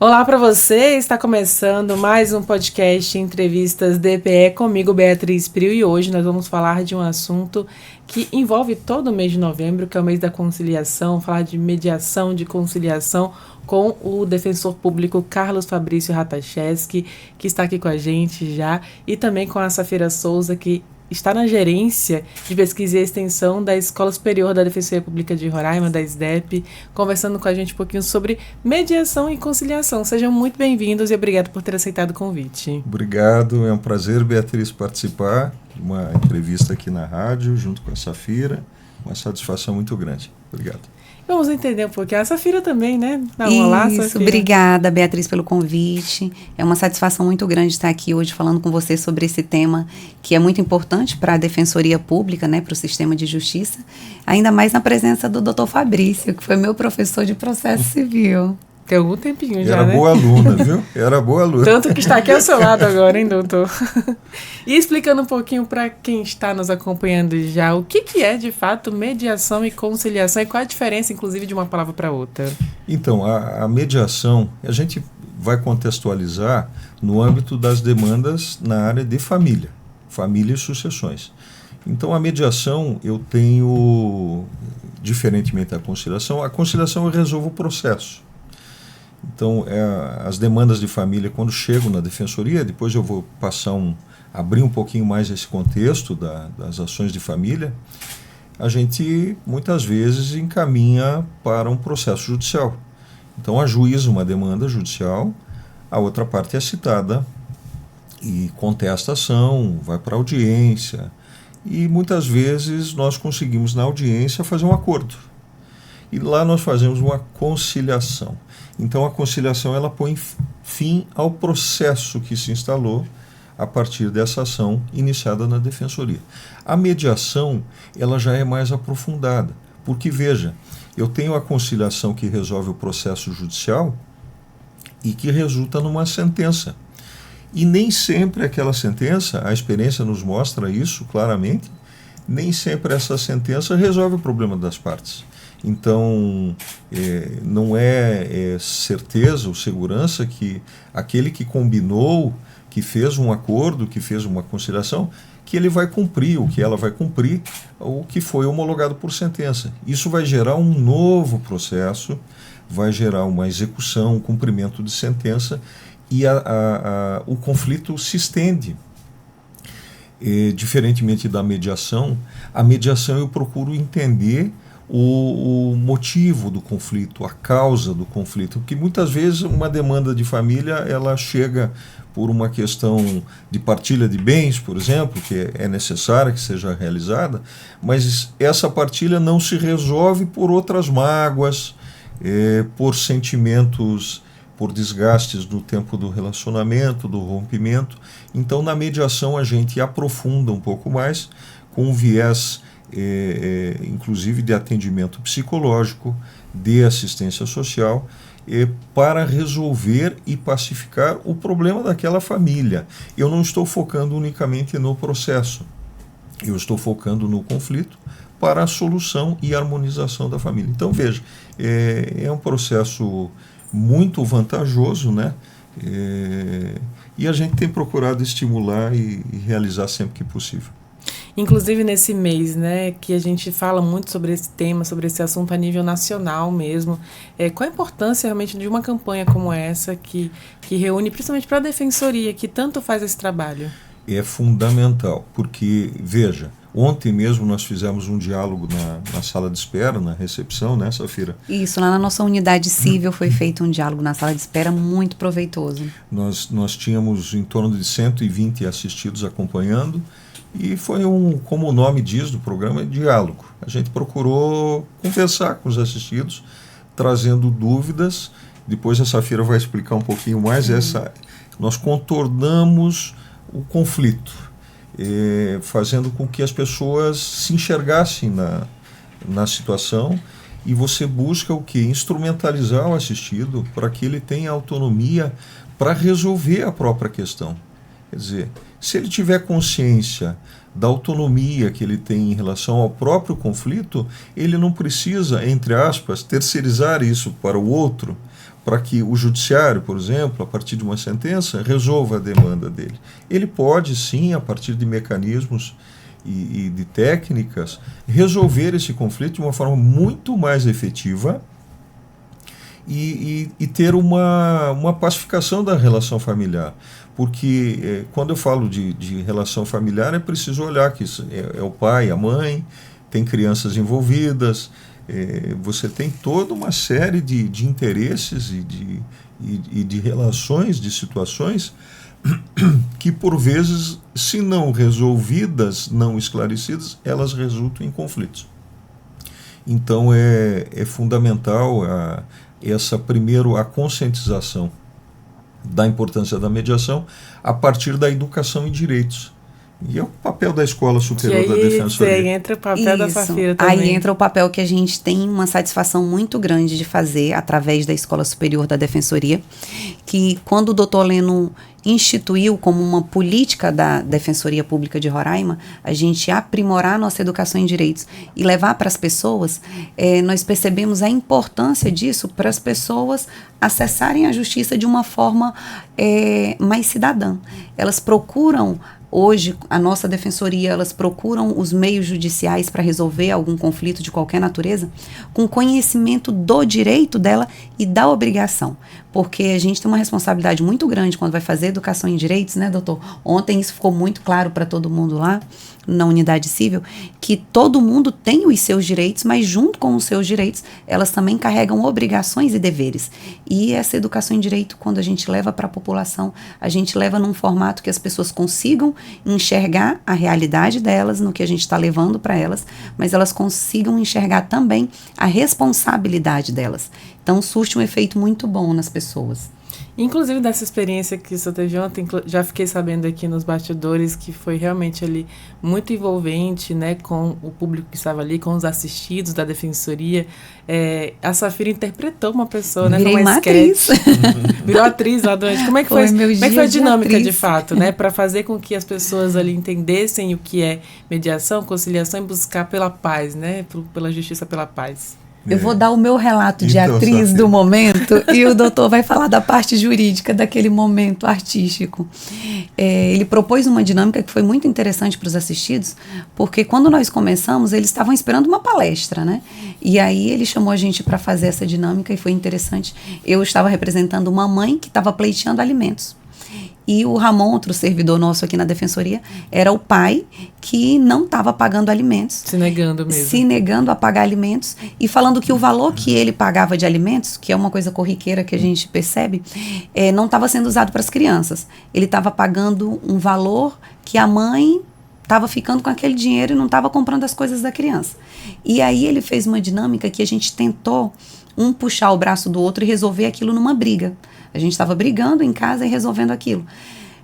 Olá para você, está começando mais um podcast Entrevistas DPE comigo, Beatriz Prio, e hoje nós vamos falar de um assunto que envolve todo o mês de novembro, que é o mês da conciliação, falar de mediação, de conciliação com o defensor público Carlos Fabrício Ratacheski, que está aqui com a gente já, e também com a Safira Souza, que está na gerência de pesquisa e extensão da Escola Superior da Defensoria Pública de Roraima, da SDEP, conversando com a gente um pouquinho sobre mediação e conciliação. Sejam muito bem-vindos e obrigado por ter aceitado o convite. Obrigado, é um prazer, Beatriz, participar de uma entrevista aqui na rádio, junto com a Safira. Uma satisfação muito grande. Obrigado. Vamos entender um pouquinho. A Safira também, né? Olá, Safira. Obrigada, Beatriz, pelo convite. É uma satisfação muito grande estar aqui hoje falando com você sobre esse tema que é muito importante para a Defensoria Pública, né, para o sistema de justiça, ainda mais na presença do Dr. Fabrício, que foi meu professor de processo civil. Tem algum tempinho já, Era né? boa aluna, viu? Era boa aluna. Tanto que está aqui ao seu lado agora, hein, doutor? E explicando um pouquinho para quem está nos acompanhando já, o que é, de fato, mediação e conciliação e qual a diferença, inclusive, de uma palavra para outra? Então, a mediação, a gente vai contextualizar no âmbito das demandas na área de família e sucessões. Então, a mediação, eu tenho, diferentemente da conciliação, a conciliação eu resolvo o processo. Então, as demandas de família, quando chegam na defensoria, depois eu vou abrir um pouquinho mais esse contexto das ações de família, a gente muitas vezes encaminha para um processo judicial. Então, ajuiza uma demanda judicial, a outra parte é citada e contesta a ação, vai para a audiência, e muitas vezes nós conseguimos na audiência fazer um acordo. E lá nós fazemos uma conciliação. Então a conciliação ela põe fim ao processo que se instalou a partir dessa ação iniciada na defensoria. A mediação ela já é mais aprofundada, porque veja, eu tenho a conciliação que resolve o processo judicial e que resulta numa sentença. E nem sempre aquela sentença, a experiência nos mostra isso claramente, nem sempre essa sentença resolve o problema das partes. Então, não é certeza ou segurança que aquele que combinou, que fez um acordo, que fez uma conciliação, que ele vai cumprir, ou que ela vai cumprir o que foi homologado por sentença. Isso vai gerar um novo processo, vai gerar uma execução, um cumprimento de sentença, e o conflito se estende. Diferentemente da mediação, a mediação eu procuro entender o motivo do conflito, a causa do conflito, porque muitas vezes uma demanda de família ela chega por uma questão de partilha de bens, por exemplo, que é necessária que seja realizada, mas essa partilha não se resolve por outras mágoas, por sentimentos, por desgastes do tempo do relacionamento, do rompimento. Então, na mediação, a gente aprofunda um pouco mais com um viés inclusive de atendimento psicológico, de assistência social, para resolver e pacificar o problema daquela família. Eu não estou focando unicamente no processo, eu estou focando no conflito para a solução e harmonização da família. Então, veja, é um processo muito vantajoso, né? E a gente tem procurado estimular e realizar sempre que possível. Inclusive nesse mês, né, que a gente fala muito sobre esse tema, sobre esse assunto a nível nacional mesmo, qual a importância realmente de uma campanha como essa que reúne principalmente para a Defensoria, que tanto faz esse trabalho? É fundamental, porque, veja, ontem mesmo nós fizemos um diálogo na sala de espera, na recepção, né, Safira? Isso, lá na nossa unidade civil foi feito um diálogo na sala de espera muito proveitoso. Nós tínhamos em torno de 120 assistidos acompanhando, e foi como o nome diz do programa, diálogo. A gente procurou conversar com os assistidos, trazendo dúvidas. Depois a Safira vai explicar um pouquinho mais. Nós contornamos o conflito, fazendo com que as pessoas se enxergassem na situação, e você busca o quê? Instrumentalizar o assistido para que ele tenha autonomia para resolver a própria questão. Quer dizer, se ele tiver consciência da autonomia que ele tem em relação ao próprio conflito, ele não precisa, entre aspas, terceirizar isso para o outro, para que o judiciário, por exemplo, a partir de uma sentença, resolva a demanda dele. Ele pode, sim, a partir de mecanismos e de técnicas, resolver esse conflito de uma forma muito mais efetiva e ter uma pacificação da relação familiar. Porque quando eu falo de relação familiar, é preciso olhar que é o pai, a mãe, tem crianças envolvidas, você tem toda uma série de interesses e de relações, de situações que, por vezes, se não resolvidas, não esclarecidas, elas resultam em conflitos. Então, é fundamental primeiro, a conscientização da importância da mediação a partir da educação em direitos. E é o papel da Escola Superior da Defensoria. Aí entra o papel da Safira também. Aí entra o papel que a gente tem uma satisfação muito grande de fazer através da Escola Superior da Defensoria, que quando o doutor Leno instituiu como uma política da Defensoria Pública de Roraima, a gente aprimorar a nossa educação em direitos e levar para as pessoas, nós percebemos a importância disso para as pessoas acessarem a justiça de uma forma mais cidadã. Elas procuram hoje, a nossa defensoria, elas procuram os meios judiciais para resolver algum conflito de qualquer natureza com conhecimento do direito dela e da obrigação. Porque a gente tem uma responsabilidade muito grande quando vai fazer educação em direitos, né, doutor? Ontem isso ficou muito claro para todo mundo lá, na unidade civil, que todo mundo tem os seus direitos, mas junto com os seus direitos, elas também carregam obrigações e deveres. E essa educação em direito, quando a gente leva para a população, a gente leva num formato que as pessoas consigam enxergar a realidade delas, no que a gente está levando para elas, mas elas consigam enxergar também a responsabilidade delas. Então, surte um efeito muito bom nas pessoas. Inclusive, dessa experiência que você teve ontem, já fiquei sabendo aqui nos bastidores que foi realmente ali muito envolvente, né, com o público que estava ali, com os assistidos da defensoria. A Safira interpretou uma pessoa, né, numa atriz. Virou atriz lá durante. Como é que foi a dinâmica de fato, né, para fazer com que as pessoas ali entendessem o que é mediação, conciliação e buscar pela paz, né, pela justiça, pela paz? Eu vou dar o meu relato de atriz Safira do momento e o doutor vai falar da parte jurídica daquele momento artístico. Ele propôs uma dinâmica que foi muito interessante para os assistidos, porque quando nós começamos, eles estavam esperando uma palestra, né? E aí ele chamou a gente para fazer essa dinâmica e foi interessante. Eu estava representando uma mãe que estava pleiteando alimentos. E o Ramon, outro servidor nosso aqui na defensoria, era o pai que não estava pagando alimentos. Se negando mesmo. Se negando a pagar alimentos e falando que o valor que ele pagava de alimentos, que é uma coisa corriqueira que a gente percebe, não estava sendo usado para as crianças. Ele estava pagando um valor que a mãe estava ficando com aquele dinheiro e não estava comprando as coisas da criança. E aí ele fez uma dinâmica que a gente tentou puxar o braço do outro e resolver aquilo numa briga. A gente estava brigando em casa e resolvendo aquilo.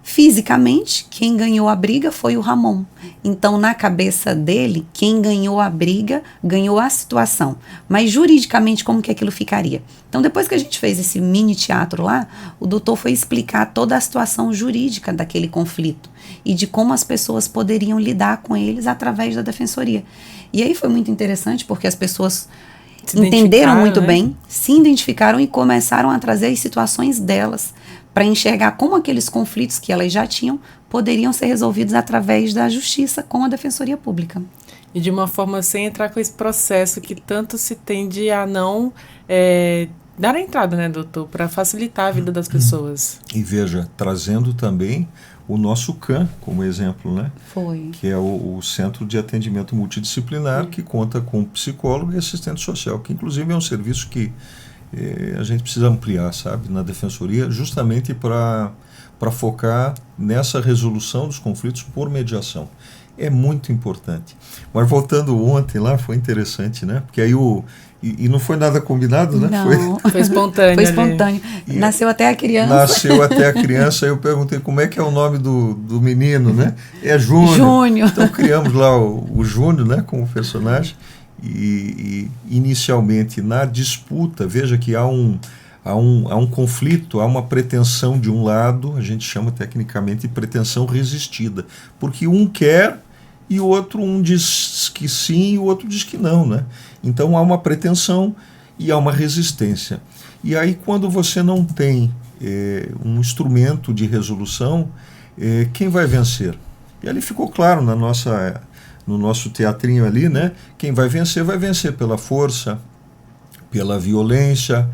Fisicamente, quem ganhou a briga foi o Ramon. Então, na cabeça dele, quem ganhou a briga, ganhou a situação. Mas, juridicamente, como que aquilo ficaria? Então, depois que a gente fez esse mini teatro lá, o doutor foi explicar toda a situação jurídica daquele conflito e de como as pessoas poderiam lidar com eles através da defensoria. E aí foi muito interessante, porque as pessoas entenderam muito bem, se identificaram e começaram a trazer as situações delas para enxergar como aqueles conflitos que elas já tinham poderiam ser resolvidos através da justiça com a Defensoria Pública. E de uma forma sem entrar com esse processo que tanto se tende a não dar a entrada, né, doutor, para facilitar a vida das pessoas. E veja, trazendo também o nosso CAM como exemplo, né? Foi. Que é o Centro de Atendimento Multidisciplinar, que conta com psicólogo e assistente social, que inclusive é um serviço que a gente precisa ampliar, sabe, na defensoria, justamente para focar nessa resolução dos conflitos por mediação. É muito importante. Mas voltando ontem lá, foi interessante, né? Porque aí E não foi nada combinado, né? Não. Foi espontâneo. Foi espontâneo. Nasceu até a criança. Nasceu até a criança. Aí eu perguntei como é que é o nome do menino, né? É Júnior. Júnior. Então criamos lá o Júnior, né, como personagem. E inicialmente na disputa, veja que há um conflito, há uma pretensão de um lado, a gente chama tecnicamente de pretensão resistida. Porque um quer e o outro, um diz que sim e o outro diz que não, né? Então há uma pretensão e há uma resistência. E aí, quando você não tem um instrumento de resolução, quem vai vencer? E ali ficou claro no nosso teatrinho ali, né? Quem vai vencer pela força, pela violência,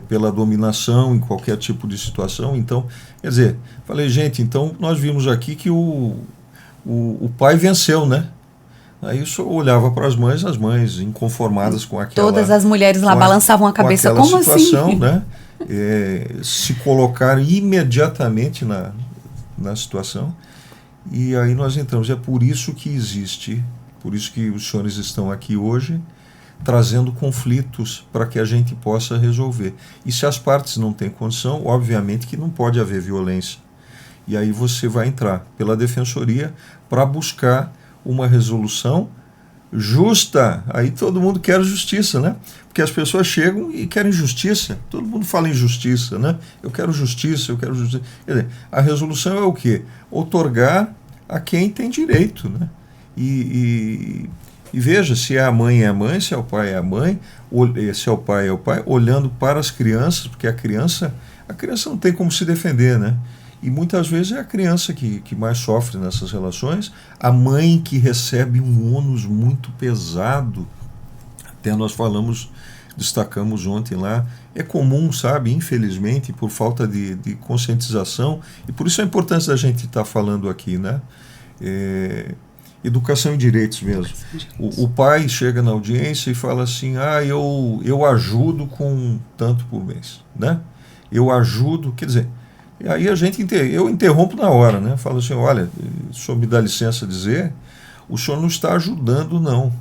pela dominação em qualquer tipo de situação. Então, quer dizer, falei, gente, então nós vimos aqui que o pai venceu, né? Aí eu só olhava para as mães inconformadas com aquela... Todas as mulheres lá balançavam a cabeça, como situação, assim? Né? Se colocaram imediatamente na situação. E aí nós entramos. É por isso que existe, por isso que os senhores estão aqui hoje, trazendo conflitos para que a gente possa resolver. E se as partes não têm condição, obviamente que não pode haver violência. E aí você vai entrar pela defensoria para buscar uma resolução justa. Aí todo mundo quer justiça, né? Porque as pessoas chegam e querem justiça. Todo mundo fala em justiça, né? Eu quero justiça, eu quero justiça. Quer dizer, a resolução é o quê? Outorgar a quem tem direito, né? E veja, se é a mãe, se é o pai, é a mãe, se é o pai, olhando para as crianças, porque a criança não tem como se defender, né? E muitas vezes é a criança que mais sofre nessas relações, a mãe que recebe um ônus muito pesado. Até nós destacamos ontem lá, é comum, sabe, infelizmente, por falta de conscientização, e por isso a importância da gente estar falando aqui, né? Educação e direitos mesmo. O pai chega na audiência e fala assim, eu ajudo com tanto por mês, né? Eu ajudo, quer dizer... E aí eu interrompo na hora, né? Falo assim, olha, o senhor me dá licença dizer, o senhor não está ajudando, não.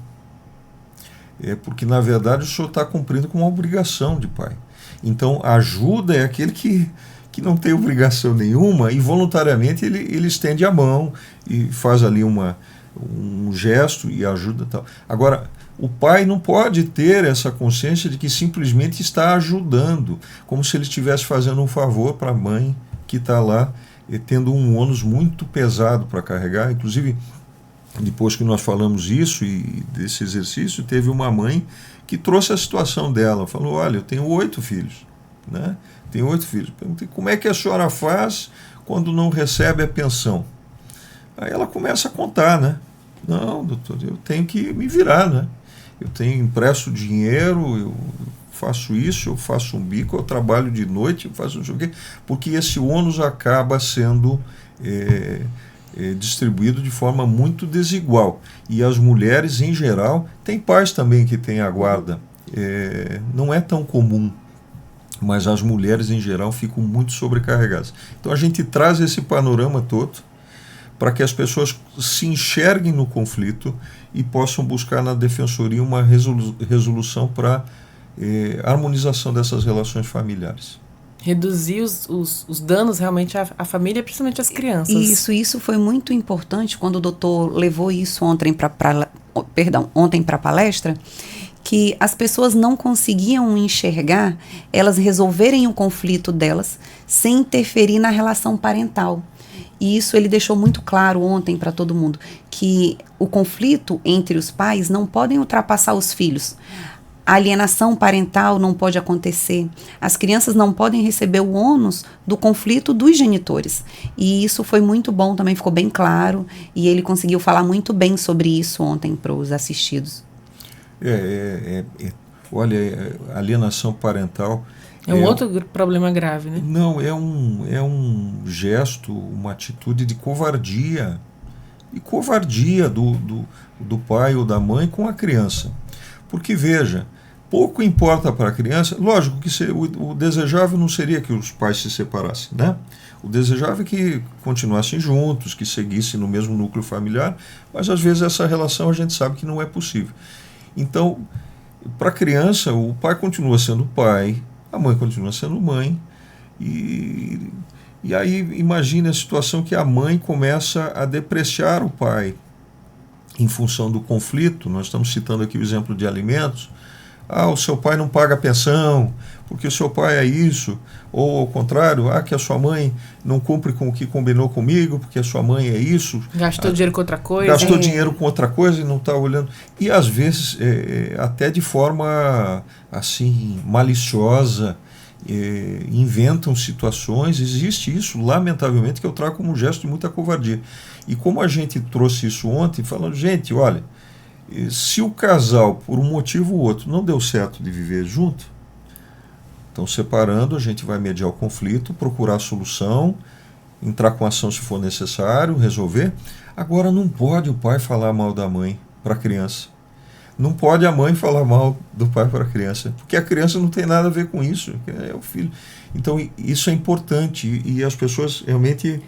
Porque, na verdade, o senhor está cumprindo com uma obrigação de pai. Então, a ajuda é aquele que não tem obrigação nenhuma e, voluntariamente, ele estende a mão e faz ali um gesto e ajuda e tal. Agora, o pai não pode ter essa consciência de que simplesmente está ajudando, como se ele estivesse fazendo um favor para a mãe que está lá tendo um ônus muito pesado para carregar. Inclusive, depois que nós falamos isso e desse exercício, teve uma mãe que trouxe a situação dela. Falou, olha, eu tenho 8 filhos, né? Tenho 8 filhos. Perguntei, como é que a senhora faz quando não recebe a pensão? Aí ela começa a contar, né? Não, doutor, eu tenho que me virar, né? Eu empresto dinheiro, eu faço isso, eu faço um bico, eu trabalho de noite, eu faço não sei o quê, porque esse ônus acaba sendo distribuído de forma muito desigual. E as mulheres, em geral, tem pais também que têm a guarda. Não é tão comum, mas as mulheres, em geral, ficam muito sobrecarregadas. Então a gente traz esse panorama todo para que as pessoas se enxerguem no conflito e possam buscar na defensoria uma resolução para harmonização dessas relações familiares. Reduzir os danos realmente à família, principalmente às crianças. Isso foi muito importante quando o doutor levou isso ontem para a palestra, que as pessoas não conseguiam enxergar elas resolverem o conflito delas sem interferir na relação parental. E isso ele deixou muito claro ontem para todo mundo, que o conflito entre os pais não podem ultrapassar os filhos. A alienação parental não pode acontecer. As crianças não podem receber o ônus do conflito dos genitores. E isso foi muito bom, também ficou bem claro. E ele conseguiu falar muito bem sobre isso ontem para os assistidos. Olha, alienação parental... É um outro problema grave, né? Não, é um gesto, uma atitude de covardia. E covardia do pai ou da mãe com a criança. Porque, veja, pouco importa para a criança, lógico que o desejável não seria que os pais se separassem, né? O desejável é que continuassem juntos, que seguissem no mesmo núcleo familiar, mas às vezes essa relação a gente sabe que não é possível. Então, para a criança, o pai continua sendo pai, a mãe continua sendo mãe, e aí imagine a situação que a mãe começa a depreciar o pai em função do conflito. Nós estamos citando aqui o exemplo de alimentos. O seu pai não paga pensão, porque o seu pai é isso, ou ao contrário, que a sua mãe não cumpre com o que combinou comigo, porque a sua mãe é isso. Gastou dinheiro com outra coisa. Gastou dinheiro com outra coisa e não está olhando. E às vezes até de forma assim maliciosa inventam situações. Existe isso, lamentavelmente, que eu trago como um gesto de muita covardia. E como a gente trouxe isso ontem, falando, gente, olha, se o casal, por um motivo ou outro, não deu certo de viver junto, então separando, a gente vai mediar o conflito, procurar a solução, entrar com ação se for necessário, resolver. Agora não pode o pai falar mal da mãe para a criança. Não pode a mãe falar mal do pai para a criança, porque a criança não tem nada a ver com isso, é o filho. Então isso é importante e as pessoas realmente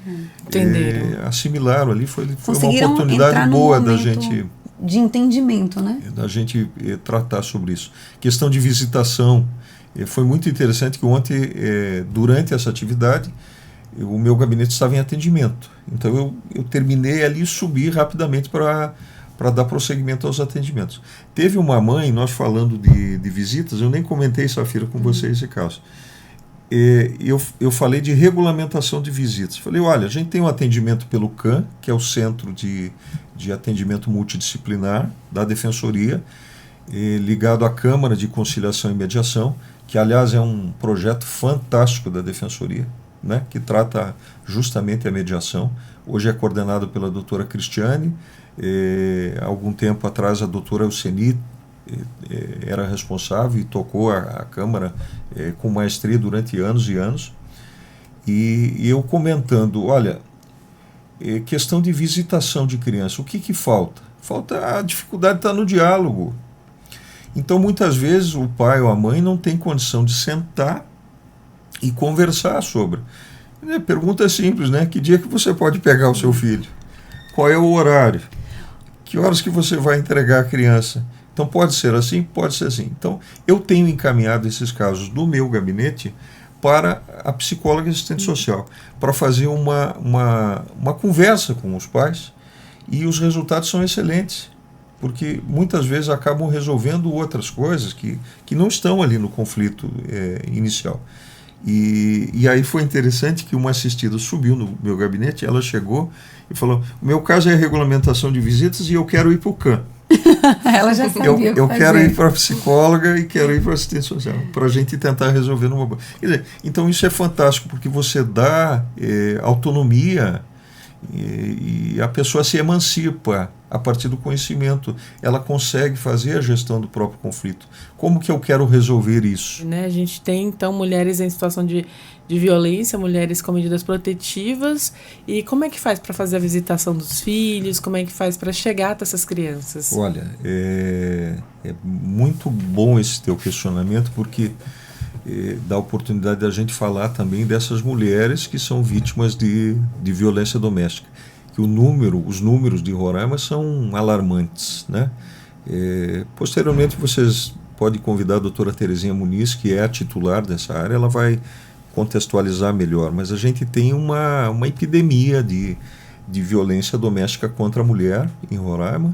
assimilaram ali, foi uma oportunidade boa da gente... de entendimento, né? Da gente tratar sobre isso. Questão de visitação, foi muito interessante que ontem, durante essa atividade, o meu gabinete estava em atendimento. Então eu terminei ali e subi rapidamente para dar prosseguimento aos atendimentos. Teve uma mãe, nós falando de visitas, eu nem comentei, Safira, com vocês esse caso. Eu falei de regulamentação de visitas. Falei, olha, a gente tem um atendimento pelo CAM, que é o Centro de Atendimento Multidisciplinar da Defensoria, ligado à Câmara de Conciliação e Mediação, que, aliás, é um projeto fantástico da Defensoria, né, que trata justamente a mediação. Hoje é coordenado pela doutora Cristiane. Algum tempo atrás a doutora Euseni era responsável e tocou a Câmara com maestria durante anos e anos. E eu comentando, olha, questão de visitação de criança, o que falta? Falta a dificuldade está no diálogo. Então muitas vezes o pai ou a mãe não tem condição de sentar e conversar sobre. Pergunta simples, né? Que dia que você pode pegar o seu filho? Qual é o horário? Que horas que você vai entregar a criança? Então pode ser assim? Pode ser assim. Então eu tenho encaminhado esses casos do meu gabinete para a psicóloga e assistente social, para fazer uma conversa com os pais, e os resultados são excelentes, porque muitas vezes acabam resolvendo outras coisas que não estão ali no conflito inicial. E aí foi interessante que uma assistida subiu no meu gabinete, ela chegou e falou, o meu caso é a regulamentação de visitas e eu quero ir para o CAM. Ela já sabia. Eu quero ir para a psicóloga e quero ir para a assistente social, para a gente tentar resolver numa boa. Quer dizer, então isso é fantástico, porque você dá autonomia e a pessoa se emancipa a partir do conhecimento. Ela consegue fazer a gestão do próprio conflito. Como que eu quero resolver isso? A gente tem, então, mulheres em situação de violência, mulheres com medidas protetivas. E como é que faz para fazer a visitação dos filhos? Como é que faz para chegar até essas crianças? Olha, é muito bom esse teu questionamento, porque dá a oportunidade da gente falar também dessas mulheres que são vítimas de violência doméstica. Que os números de Roraima são alarmantes, né? Posteriormente vocês podem convidar a doutora Terezinha Muniz, que é a titular dessa área, ela vai contextualizar melhor, mas a gente tem uma epidemia de violência doméstica contra a mulher em Roraima,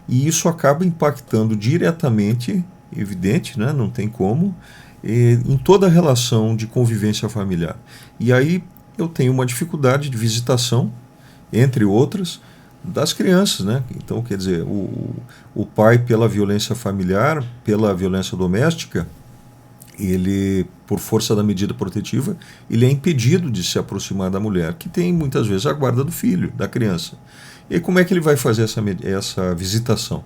e isso acaba impactando diretamente, evidente, né? Não tem como, em toda a relação de convivência familiar. E aí eu tenho uma dificuldade de visitação, entre outras, das crianças, né? Então, quer dizer, o pai, pela violência familiar, pela violência doméstica, ele, por força da medida protetiva, ele é impedido de se aproximar da mulher, que tem muitas vezes a guarda do filho, da criança. E aí, como é que ele vai fazer essa visitação?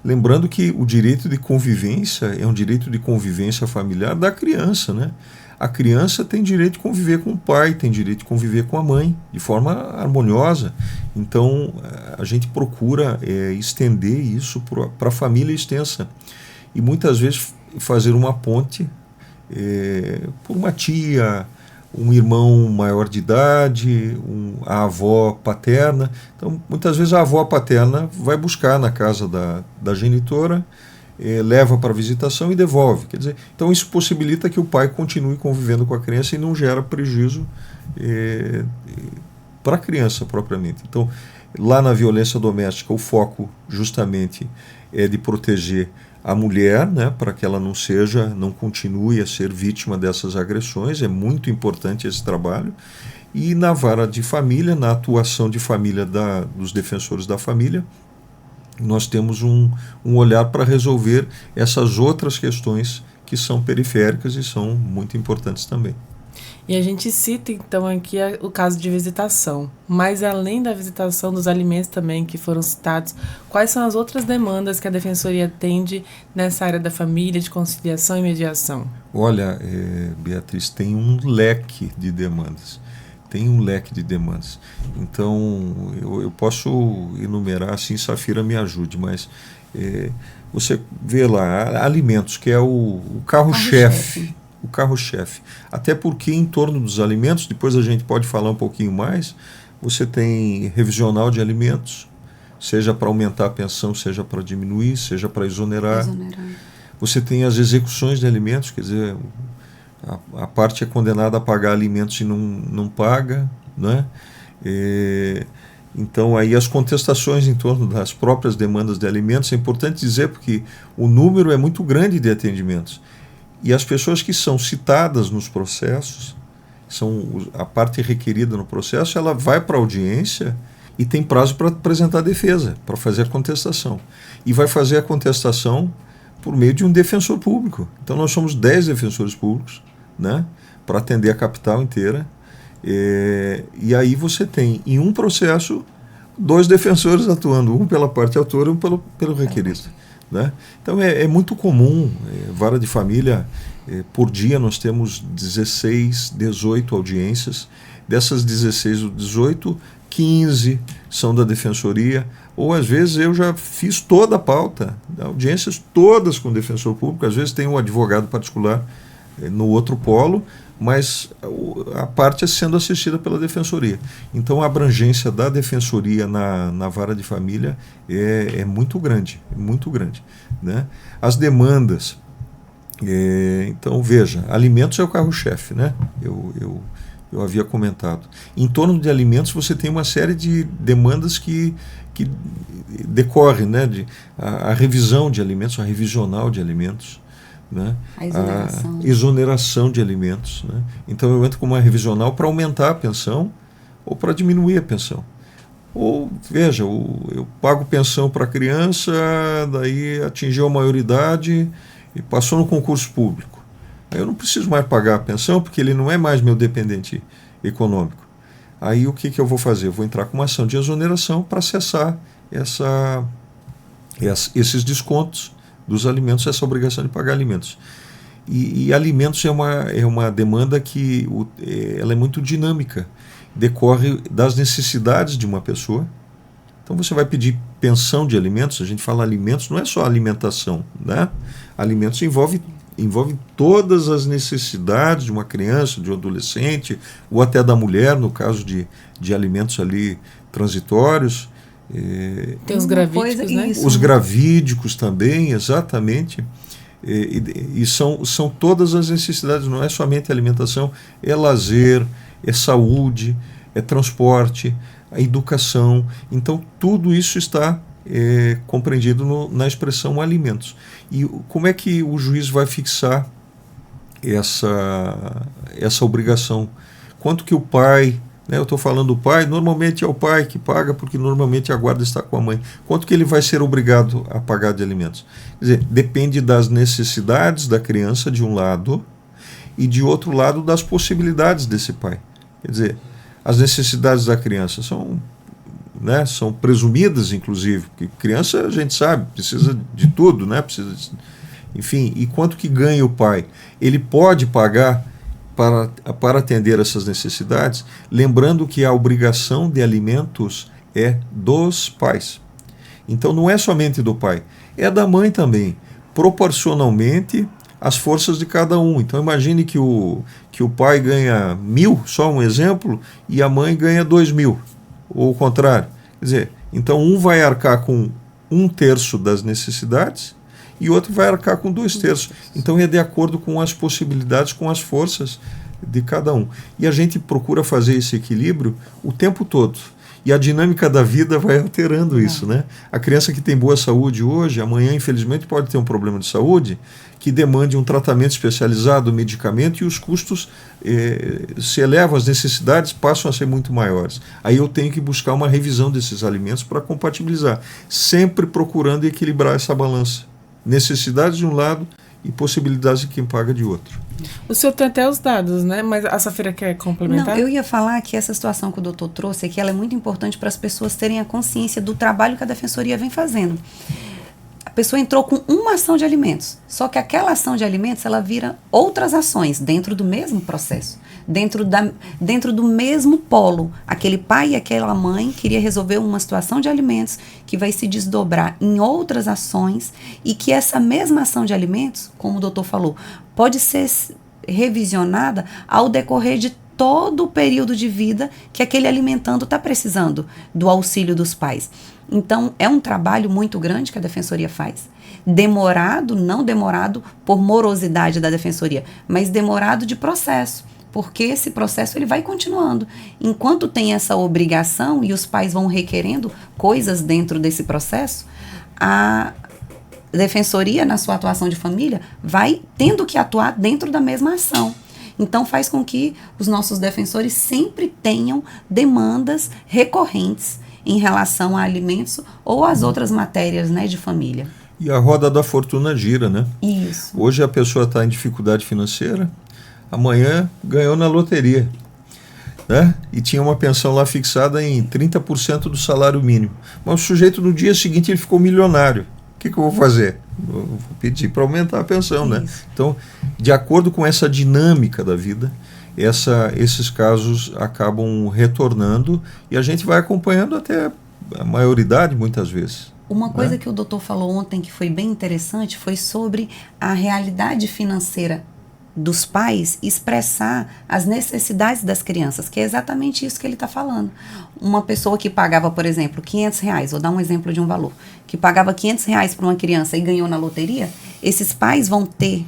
Lembrando que o direito de convivência é um direito de convivência familiar da criança, né? A criança tem direito de conviver com o pai, tem direito de conviver com a mãe, de forma harmoniosa. Então, a gente procura estender isso para a família extensa. E muitas vezes fazer uma ponte por uma tia, um irmão maior de idade, a avó paterna. Então, muitas vezes a avó paterna vai buscar na casa da genitora, leva para a visitação e devolve. Quer dizer, então isso possibilita que o pai continue convivendo com a criança e não gera prejuízo para a criança propriamente. Então, lá na violência doméstica, o foco justamente é de proteger a mulher, né, para que ela não continue a ser vítima dessas agressões. É muito importante esse trabalho. E na vara de família, na atuação de família dos defensores da família, nós temos um olhar para resolver essas outras questões que são periféricas e são muito importantes também. E a gente cita, então, aqui o caso de visitação. Mas, além da visitação dos alimentos também que foram citados, quais são as outras demandas que a Defensoria atende nessa área da família, de conciliação e mediação? Olha, Beatriz, tem um leque de demandas. Então, eu posso enumerar, assim, Safira me ajude, mas você vê lá, alimentos, que é o carro-chefe. O carro-chefe. Até porque em torno dos alimentos, depois a gente pode falar um pouquinho mais, você tem revisional de alimentos, seja para aumentar a pensão, seja para diminuir, seja para exonerar. Você tem as execuções de alimentos, quer dizer, a parte é condenada a pagar alimentos e não paga, né? Então, aí as contestações em torno das próprias demandas de alimentos, é importante dizer porque o número é muito grande de atendimentos. E as pessoas que são citadas nos processos, a parte requerida no processo, ela vai para a audiência e tem prazo para apresentar a defesa, para fazer a contestação. E vai fazer a contestação por meio de um defensor público. Então nós somos 10 defensores públicos, né, para atender a capital inteira. E aí você tem, em um processo, 2 defensores atuando, um pela parte autora e um pelo requerido. Né? Então é muito comum, vara de família, por dia nós temos 16, 18 audiências. Dessas 16 ou 18, 15 são da defensoria, ou às vezes eu já fiz toda a pauta, audiências todas com o defensor público. Às vezes tem um advogado particular no outro polo, mas a parte é sendo assistida pela defensoria. Então a abrangência da defensoria na vara de família é muito grande, né? As demandas, então veja, alimentos é o carro-chefe, né? Eu havia comentado. Em torno de alimentos você tem uma série de demandas que decorrem, né? A revisão de alimentos, a revisional de alimentos, né? A exoneração de alimentos, né? Então eu entro com uma revisional para aumentar a pensão ou para diminuir a pensão. Ou, veja, eu pago pensão para a criança, daí atingiu a maioridade e passou no concurso público. Aí eu não preciso mais pagar a pensão porque ele não é mais meu dependente econômico. Aí o que eu vou fazer? Eu vou entrar com uma ação de exoneração para cessar esses descontos dos alimentos, essa obrigação de pagar alimentos. E alimentos é uma demanda que ela é muito dinâmica, decorre das necessidades de uma pessoa. Então você vai pedir pensão de alimentos, a gente fala alimentos, não é só alimentação, né? Alimentos envolve todas as necessidades de uma criança, de um adolescente, ou até da mulher, no caso de alimentos ali transitórios. Tem os gravídicos, né? Os gravídicos também, exatamente. E são todas as necessidades, não é somente alimentação, é lazer, é saúde, é transporte, a educação. Então, tudo isso está compreendido na expressão alimentos. E como é que o juiz vai fixar essa obrigação? Quanto que o pai... Eu estou falando do pai, normalmente é o pai que paga, porque normalmente a guarda está com a mãe. Quanto que ele vai ser obrigado a pagar de alimentos? Quer dizer, depende das necessidades da criança, de um lado, e de outro lado, das possibilidades desse pai. Quer dizer, as necessidades da criança são presumidas, inclusive, porque criança, a gente sabe, precisa de tudo, né? Enfim, e quanto que ganha o pai? Ele pode pagar para atender essas necessidades, lembrando que a obrigação de alimentos é dos pais. Então não é somente do pai, é da mãe também, proporcionalmente às forças de cada um. Então imagine que o pai ganha 1.000, só um exemplo, e a mãe ganha 2.000, ou o contrário. Quer dizer, então um vai arcar com 1/3 das necessidades, e outro vai arcar com 2/3. Então é de acordo com as possibilidades, com as forças de cada um. E a gente procura fazer esse equilíbrio o tempo todo. E a dinâmica da vida vai alterando isso, né? A criança que tem boa saúde hoje, amanhã, infelizmente, pode ter um problema de saúde que demande um tratamento especializado, medicamento, e os custos se elevam, as necessidades passam a ser muito maiores. Aí eu tenho que buscar uma revisão desses alimentos para compatibilizar, sempre procurando equilibrar essa balança. Necessidades de um lado e possibilidades de quem paga de outro. O senhor tem até os dados, né? Mas a Safira quer complementar? Não, eu ia falar que essa situação que o doutor trouxe aqui, ela é muito importante para as pessoas terem a consciência do trabalho que a Defensoria vem fazendo. A pessoa entrou com uma ação de alimentos, só que aquela ação de alimentos, ela vira outras ações dentro do mesmo processo, dentro do mesmo polo. Aquele pai e aquela mãe queria resolver uma situação de alimentos que vai se desdobrar em outras ações e que essa mesma ação de alimentos, como o doutor falou, pode ser revisionada ao decorrer de todo o período de vida que aquele alimentando está precisando do auxílio dos pais. Então, é um trabalho muito grande que a Defensoria faz. Demorado, não demorado por morosidade da Defensoria, mas demorado de processo, porque esse processo ele vai continuando. Enquanto tem essa obrigação e os pais vão requerendo coisas dentro desse processo, a Defensoria, na sua atuação de família, vai tendo que atuar dentro da mesma ação. Então, faz com que os nossos defensores sempre tenham demandas recorrentes em relação a alimentos ou às outras matérias, né, de família. E a roda da fortuna gira, né? Isso. Hoje a pessoa está em dificuldade financeira, amanhã ganhou na loteria, né? E tinha uma pensão lá fixada em 30% do salário mínimo. Mas o sujeito no dia seguinte ele ficou milionário. O que eu vou fazer? Eu vou pedir para aumentar a pensão, né? Então, de acordo com essa dinâmica da vida, esses casos acabam retornando e a gente vai acompanhando até a maioridade muitas vezes. Uma coisa que o doutor falou ontem que foi bem interessante foi sobre a realidade financeira dos pais expressar as necessidades das crianças, que é exatamente isso que ele está falando. Uma pessoa que pagava, por exemplo, R$500, vou dar um exemplo de um valor, que pagava R$500 para uma criança e ganhou na loteria, esses pais vão ter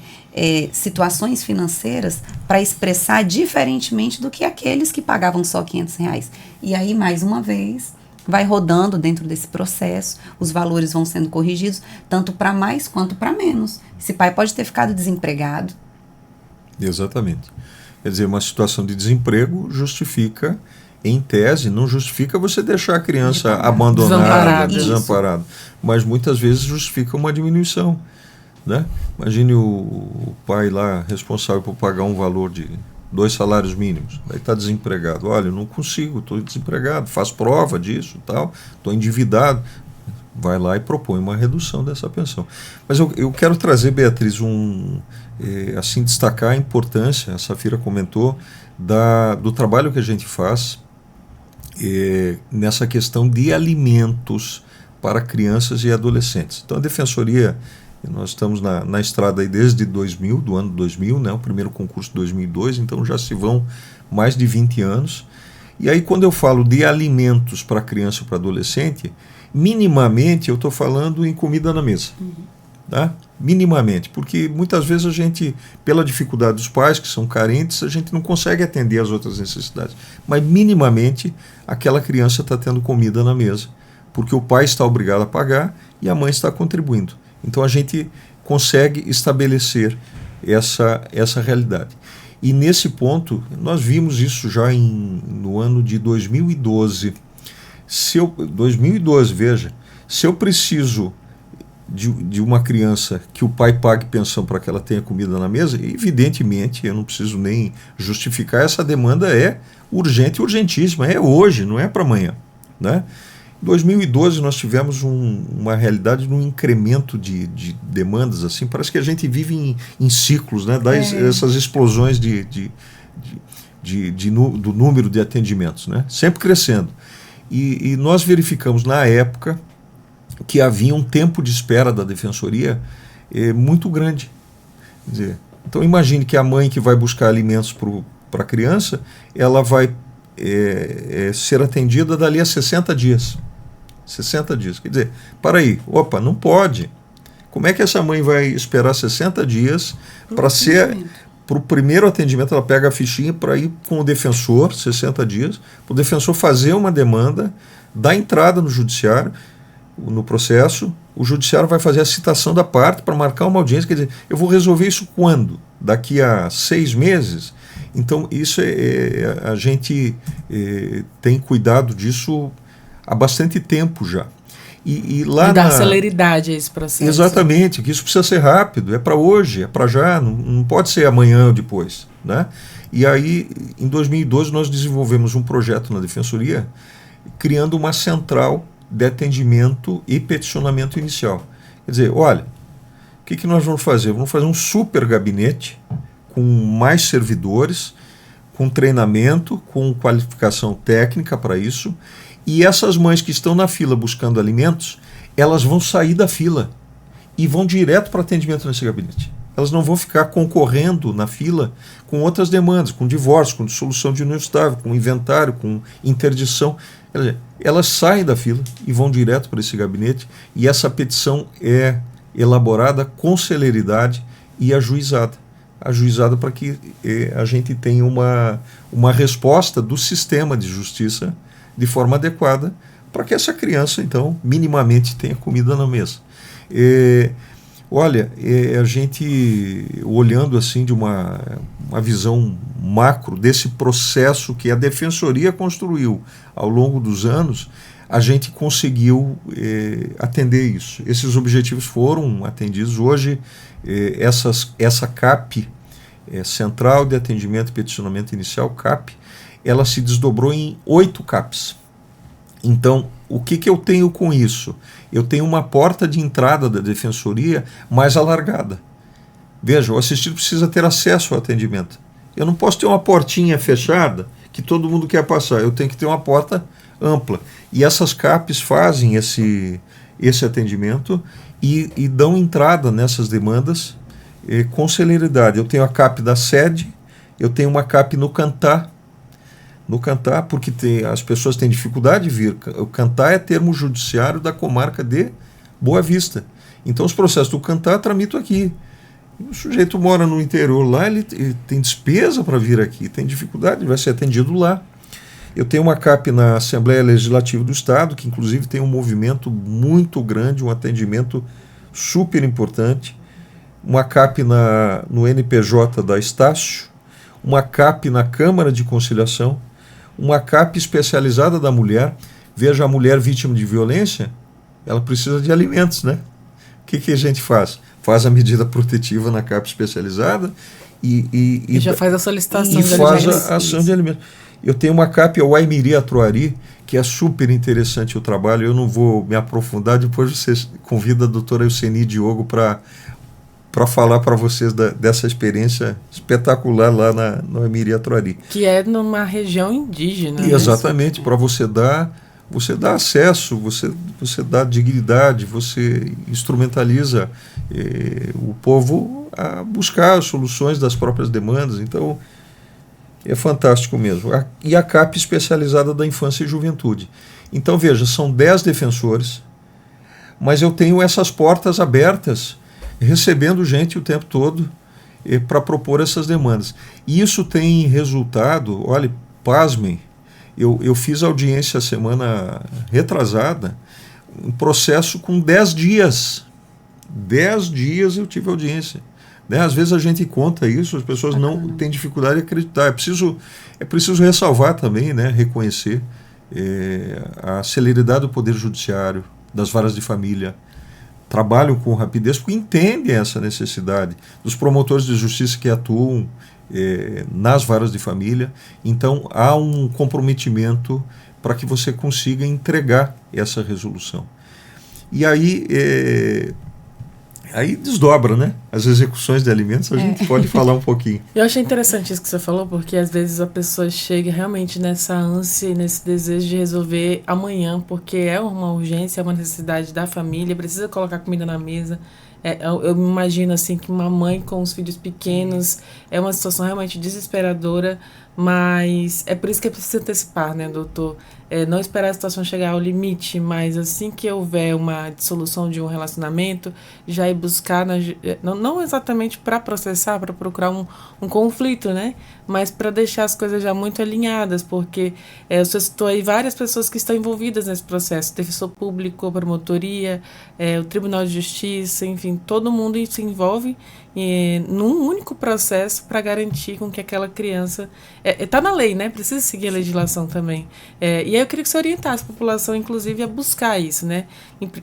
situações financeiras para expressar diferentemente do que aqueles que pagavam só R$500. E aí, mais uma vez, vai rodando dentro desse processo, os valores vão sendo corrigidos, tanto para mais quanto para menos. Esse pai pode ter ficado desempregado. Exatamente. Quer dizer, uma situação de desemprego justifica, em tese, não justifica você deixar a criança abandonada, desamparada, mas muitas vezes justifica uma diminuição, né? Imagine o pai lá responsável por pagar um valor de 2 salários mínimos, aí está desempregado. Olha, eu não consigo, estou desempregado, faz prova disso, tal, estou endividado. Vai lá e propõe uma redução dessa pensão. Mas eu quero trazer, Beatriz, assim, destacar a importância, a Safira comentou, do trabalho que a gente faz nessa questão de alimentos para crianças e adolescentes. Então, a Defensoria, nós estamos na estrada aí desde 2000, do ano 2000, né, o primeiro concurso de 2002, então já se vão mais de 20 anos. E aí, quando eu falo de alimentos para criança e para adolescente, minimamente eu estou falando em comida na mesa. Tá? Minimamente, porque muitas vezes a gente, pela dificuldade dos pais que são carentes, a gente não consegue atender às outras necessidades. Mas minimamente aquela criança está tendo comida na mesa, porque o pai está obrigado a pagar e a mãe está contribuindo. Então a gente consegue estabelecer essa realidade. E nesse ponto, nós vimos isso já no ano de 2012. 2012, veja, se eu preciso de uma criança que o pai pague pensão para que ela tenha comida na mesa, evidentemente, eu não preciso nem justificar, essa demanda é urgente e urgentíssima, é hoje, não é para amanhã, né? Em 2012 nós tivemos uma realidade de um incremento de demandas, assim, parece que a gente vive em ciclos, né? Essas explosões do número de atendimentos, né? Sempre crescendo. E nós verificamos na época que havia um tempo de espera da Defensoria muito grande. Quer dizer, então imagine que a mãe que vai buscar alimentos para a criança, ela vai ser atendida dali a 60 dias. 60 dias. Quer dizer, para aí, não pode. Como é que essa mãe vai esperar 60 dias para o primeiro atendimento? Ela pega a fichinha para ir com o defensor, 60 dias, para o defensor fazer uma demanda, dar entrada no judiciário, no processo, o judiciário vai fazer a citação da parte para marcar uma audiência. Quer dizer, eu vou resolver isso quando? Daqui a 6 meses? Então, isso a gente tem cuidado disso há bastante tempo já. E lá dar celeridade a esse processo. Exatamente, que isso precisa ser rápido, é para hoje, é para já, não pode ser amanhã ou depois, né? E aí, em 2012, nós desenvolvemos um projeto na Defensoria, criando uma central de atendimento e peticionamento inicial. Quer dizer, olha, o que nós vamos fazer? Vamos fazer um super gabinete com mais servidores, com treinamento, com qualificação técnica para isso, e essas mães que estão na fila buscando alimentos, elas vão sair da fila e vão direto para atendimento nesse gabinete. Elas não vão ficar concorrendo na fila com outras demandas, com divórcio, com dissolução de união estável, com inventário, com interdição. Elas saem da fila e vão direto para esse gabinete, e essa petição é elaborada com celeridade e ajuizada para que a gente tenha uma resposta do sistema de justiça de forma adequada para que essa criança, então, minimamente tenha comida na mesa. Olha, a gente, olhando assim de uma visão macro desse processo que a Defensoria construiu ao longo dos anos, a gente conseguiu atender isso. Esses objetivos foram atendidos. Hoje, essa CAP, Central de Atendimento e Peticionamento Inicial, CAP, ela se desdobrou em 8 CAPs. Então, o que eu tenho com isso? Eu tenho uma porta de entrada da Defensoria mais alargada. Veja, o assistido precisa ter acesso ao atendimento. Eu não posso ter uma portinha fechada que todo mundo quer passar. Eu tenho que ter uma porta ampla. E essas CAPs fazem esse atendimento e dão entrada nessas demandas com celeridade. Eu tenho a CAP da sede, eu tenho uma CAP no Cantá, porque as pessoas têm dificuldade de vir. O Cantá é termo judiciário da comarca de Boa Vista. Então os processos do Cantá tramitam aqui. O sujeito mora no interior lá, ele tem despesa para vir aqui, tem dificuldade, vai ser atendido lá. Eu tenho uma CAP na Assembleia Legislativa do Estado, que inclusive tem um movimento muito grande, um atendimento super importante. Uma CAP no NPJ da Estácio, uma CAP na Câmara de Conciliação, uma CAP especializada da mulher. Veja, a mulher vítima de violência, ela precisa de alimentos, né? O que a gente faz? Faz a medida protetiva na CAP especializada e já faz a solicitação de alimentos. E faz a ação de alimentos. Eu tenho uma CAP, a Waimiri Atuari, que é super interessante o trabalho. Eu não vou me aprofundar, depois você convida a doutora Euseni Diogo para falar para vocês dessa experiência espetacular lá na Waimiri Atuari. Que é numa região indígena. E exatamente, para você dar acesso, você dá dignidade, você instrumentaliza o povo a buscar soluções das próprias demandas. Então, é fantástico mesmo. E a CAP especializada da infância e juventude. Então, veja, são 10 defensores, mas eu tenho essas portas abertas, recebendo gente o tempo todo para propor essas demandas. E isso tem resultado, olha, pasmem, eu fiz audiência semana retrasada, um processo com 10 dias. 10 dias eu tive audiência. Né? Às vezes a gente conta isso, as pessoas não têm dificuldade de acreditar. É preciso ressalvar também, né, reconhecer a celeridade do Poder Judiciário, das varas de família, trabalham com rapidez porque entendem essa necessidade, dos promotores de justiça que atuam nas varas de família. Então há um comprometimento para que você consiga entregar essa resolução. E aí desdobra, né? As execuções de alimentos, a gente pode falar um pouquinho. Eu achei interessante isso que você falou, porque às vezes a pessoa chega realmente nessa ânsia, nesse desejo de resolver amanhã, porque é uma urgência, é uma necessidade da família, precisa colocar comida na mesa. Eu me imagino assim que uma mãe com os filhos pequenos é uma situação realmente desesperadora, mas é por isso que é preciso antecipar, né, doutor? Não esperar a situação chegar ao limite, mas assim que houver uma dissolução de um relacionamento, já ir buscar, não exatamente para processar, para procurar um conflito, né? Mas para deixar as coisas já muito alinhadas, porque você citou aí várias pessoas que estão envolvidas nesse processo, defensor público, a promotoria, o Tribunal de Justiça, enfim, todo mundo se envolve num único processo para garantir com que aquela criança Está na lei, né? Precisa seguir a legislação também. E aí eu queria que você orientasse a população, inclusive, a buscar isso, né?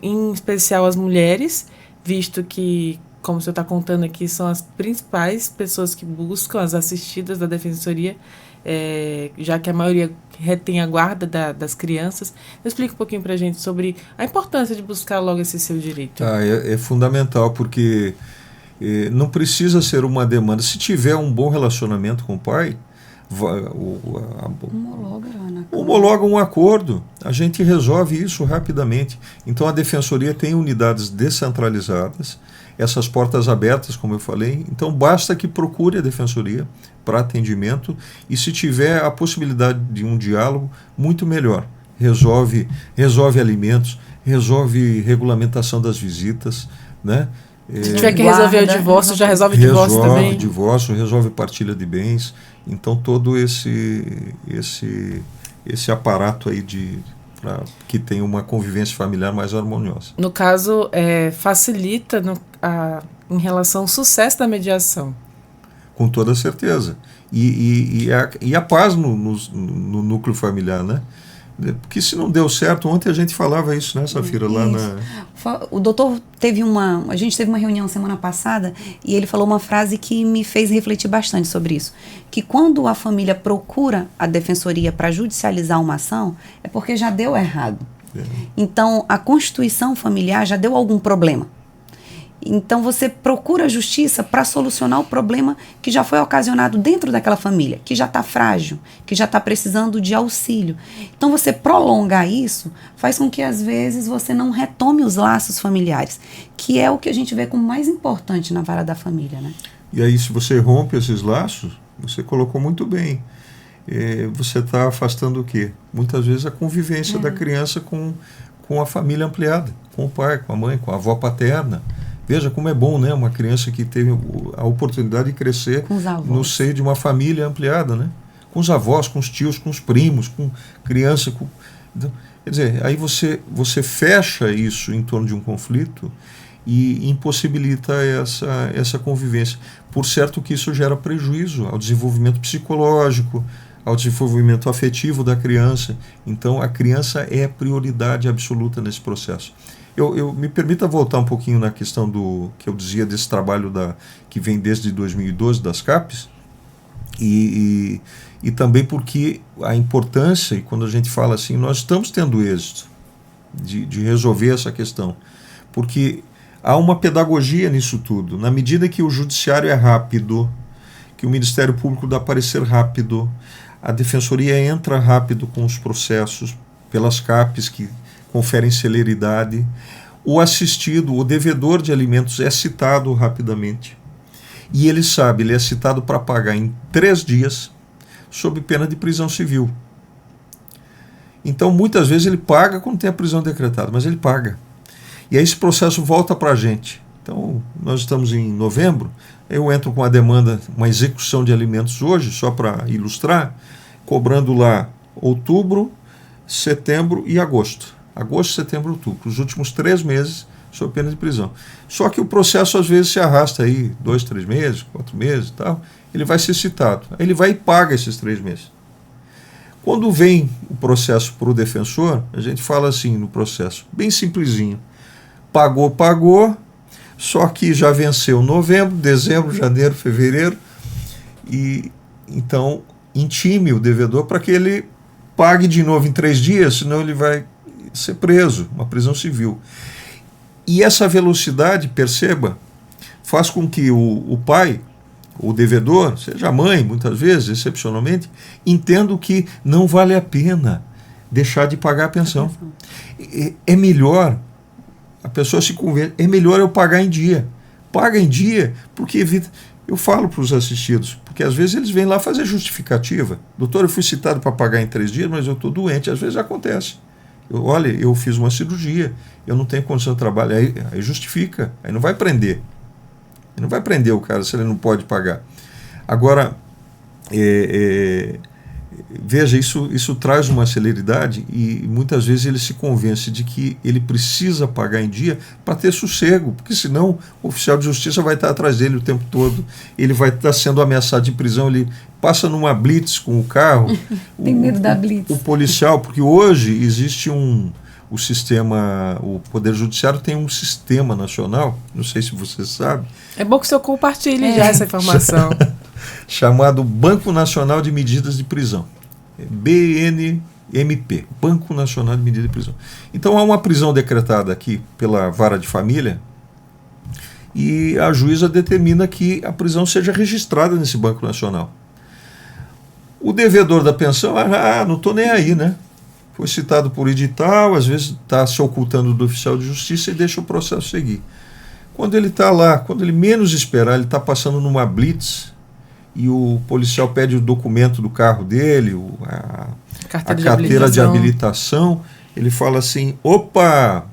Em especial as mulheres, visto que, como o senhor está contando aqui, são as principais pessoas que buscam, as assistidas da Defensoria, já que a maioria retém a guarda das crianças. Explica um pouquinho para a gente sobre a importância de buscar logo esse seu direito. É fundamental, porque não precisa ser uma demanda. Se tiver um bom relacionamento com o pai, homologa um acordo, a gente resolve isso rapidamente. Então a Defensoria tem unidades descentralizadas, essas portas abertas, como eu falei. Então basta que procure a Defensoria para atendimento, e se tiver a possibilidade de um diálogo, muito melhor. Resolve alimentos, resolve regulamentação das visitas, né? Se tiver que resolver o divórcio, já resolve o divórcio também. Resolve divórcio, resolve partilha de bens. Então todo esse aparato aí que tem uma convivência familiar mais harmoniosa. No caso, facilita em relação ao sucesso da mediação. Com toda certeza. E a paz no núcleo familiar, né? Porque se não deu certo, ontem a gente falava isso, né, Safira? Lá O doutor a gente teve uma reunião semana passada e ele falou uma frase que me fez refletir bastante sobre isso, que quando a família procura a Defensoria para judicializar uma ação, é porque já deu errado. Então, a constituição familiar já deu algum problema. Então você procura a justiça para solucionar o problema que já foi ocasionado dentro daquela família, que já está frágil, que já está precisando de auxílio. Então você prolongar isso faz com que às vezes você não retome os laços familiares, que é o que a gente vê como mais importante na vara da família, né? E aí, se você rompe esses laços, você colocou muito bem. Você está afastando o quê? Muitas vezes a convivência da criança com a família ampliada, com o pai, com a mãe, com a avó paterna. Veja como é bom, né? Uma criança que teve a oportunidade de crescer no seio de uma família ampliada, né? Com os avós, com os tios, com os primos, com criança. Então, quer dizer, aí você fecha isso em torno de um conflito e impossibilita essa convivência. Por certo que isso gera prejuízo ao desenvolvimento psicológico, ao desenvolvimento afetivo da criança. Então, a criança é prioridade absoluta nesse processo. Eu me permita voltar um pouquinho na questão do que eu dizia desse trabalho que vem desde 2012 das CAPES, e também porque a importância, e quando a gente fala assim, nós estamos tendo êxito de resolver essa questão, porque há uma pedagogia nisso tudo. Na medida que o judiciário é rápido, que o Ministério Público dá parecer rápido, a Defensoria entra rápido com os processos, pelas CAPES que conferem celeridade, o assistido, o devedor de alimentos é citado rapidamente, e ele sabe, ele é citado para pagar em 3 dias, sob pena de prisão civil. Então, muitas vezes ele paga quando tem a prisão decretada, mas ele paga. E aí esse processo volta para a gente. Então, nós estamos em novembro, eu entro com a demanda, uma execução de alimentos hoje, só para ilustrar, cobrando lá outubro, setembro e agosto. Agosto, setembro, outubro, os últimos 3 meses sob pena de prisão. Só que o processo às vezes se arrasta aí 2, 3 meses, 4 meses e tal, ele vai ser citado. Aí ele vai e paga esses 3 meses. Quando vem o processo para o defensor, a gente fala assim no processo, bem simplesinho. Pagou, só que já venceu novembro, dezembro, janeiro, fevereiro, e então intime o devedor para que ele pague de novo em 3 dias, senão ele vai ser preso, uma prisão civil. E essa velocidade, perceba, faz com que o pai, o devedor, seja a mãe, muitas vezes, excepcionalmente, entenda que não vale a pena deixar de pagar a pensão. É melhor, a pessoa se convence, é melhor eu pagar em dia. Paga em dia, porque evita... Eu falo para os assistidos, porque às vezes eles vêm lá fazer justificativa. Doutor, eu fui citado para pagar em 3 dias, mas eu estou doente. Às vezes acontece. Olha, eu fiz uma cirurgia, eu não tenho condição de trabalho, aí justifica, aí não vai prender. Ele não vai prender o cara se ele não pode pagar. Agora, Veja, isso traz uma celeridade e muitas vezes ele se convence de que ele precisa pagar em dia para ter sossego, porque senão o oficial de justiça vai estar atrás dele o tempo todo, ele vai estar sendo ameaçado de prisão, ele passa numa blitz com o carro. Tem medo da blitz. O policial, porque hoje existe o sistema, o Poder Judiciário tem um sistema nacional, não sei se você sabe. É bom que o senhor compartilhe já essa informação. Chamado Banco Nacional de Medidas de Prisão, BNMP, Banco Nacional de Medidas de Prisão. Então há uma prisão decretada aqui pela Vara de Família e a juíza determina que a prisão seja registrada nesse Banco Nacional. O devedor da pensão, não estou nem aí, né? Foi citado por edital, às vezes está se ocultando do oficial de justiça e deixa o processo seguir. Quando ele está lá, quando ele menos esperar, ele está passando numa blitz e o policial pede o documento do carro dele, a carteira de habilitação, ele fala assim, opa,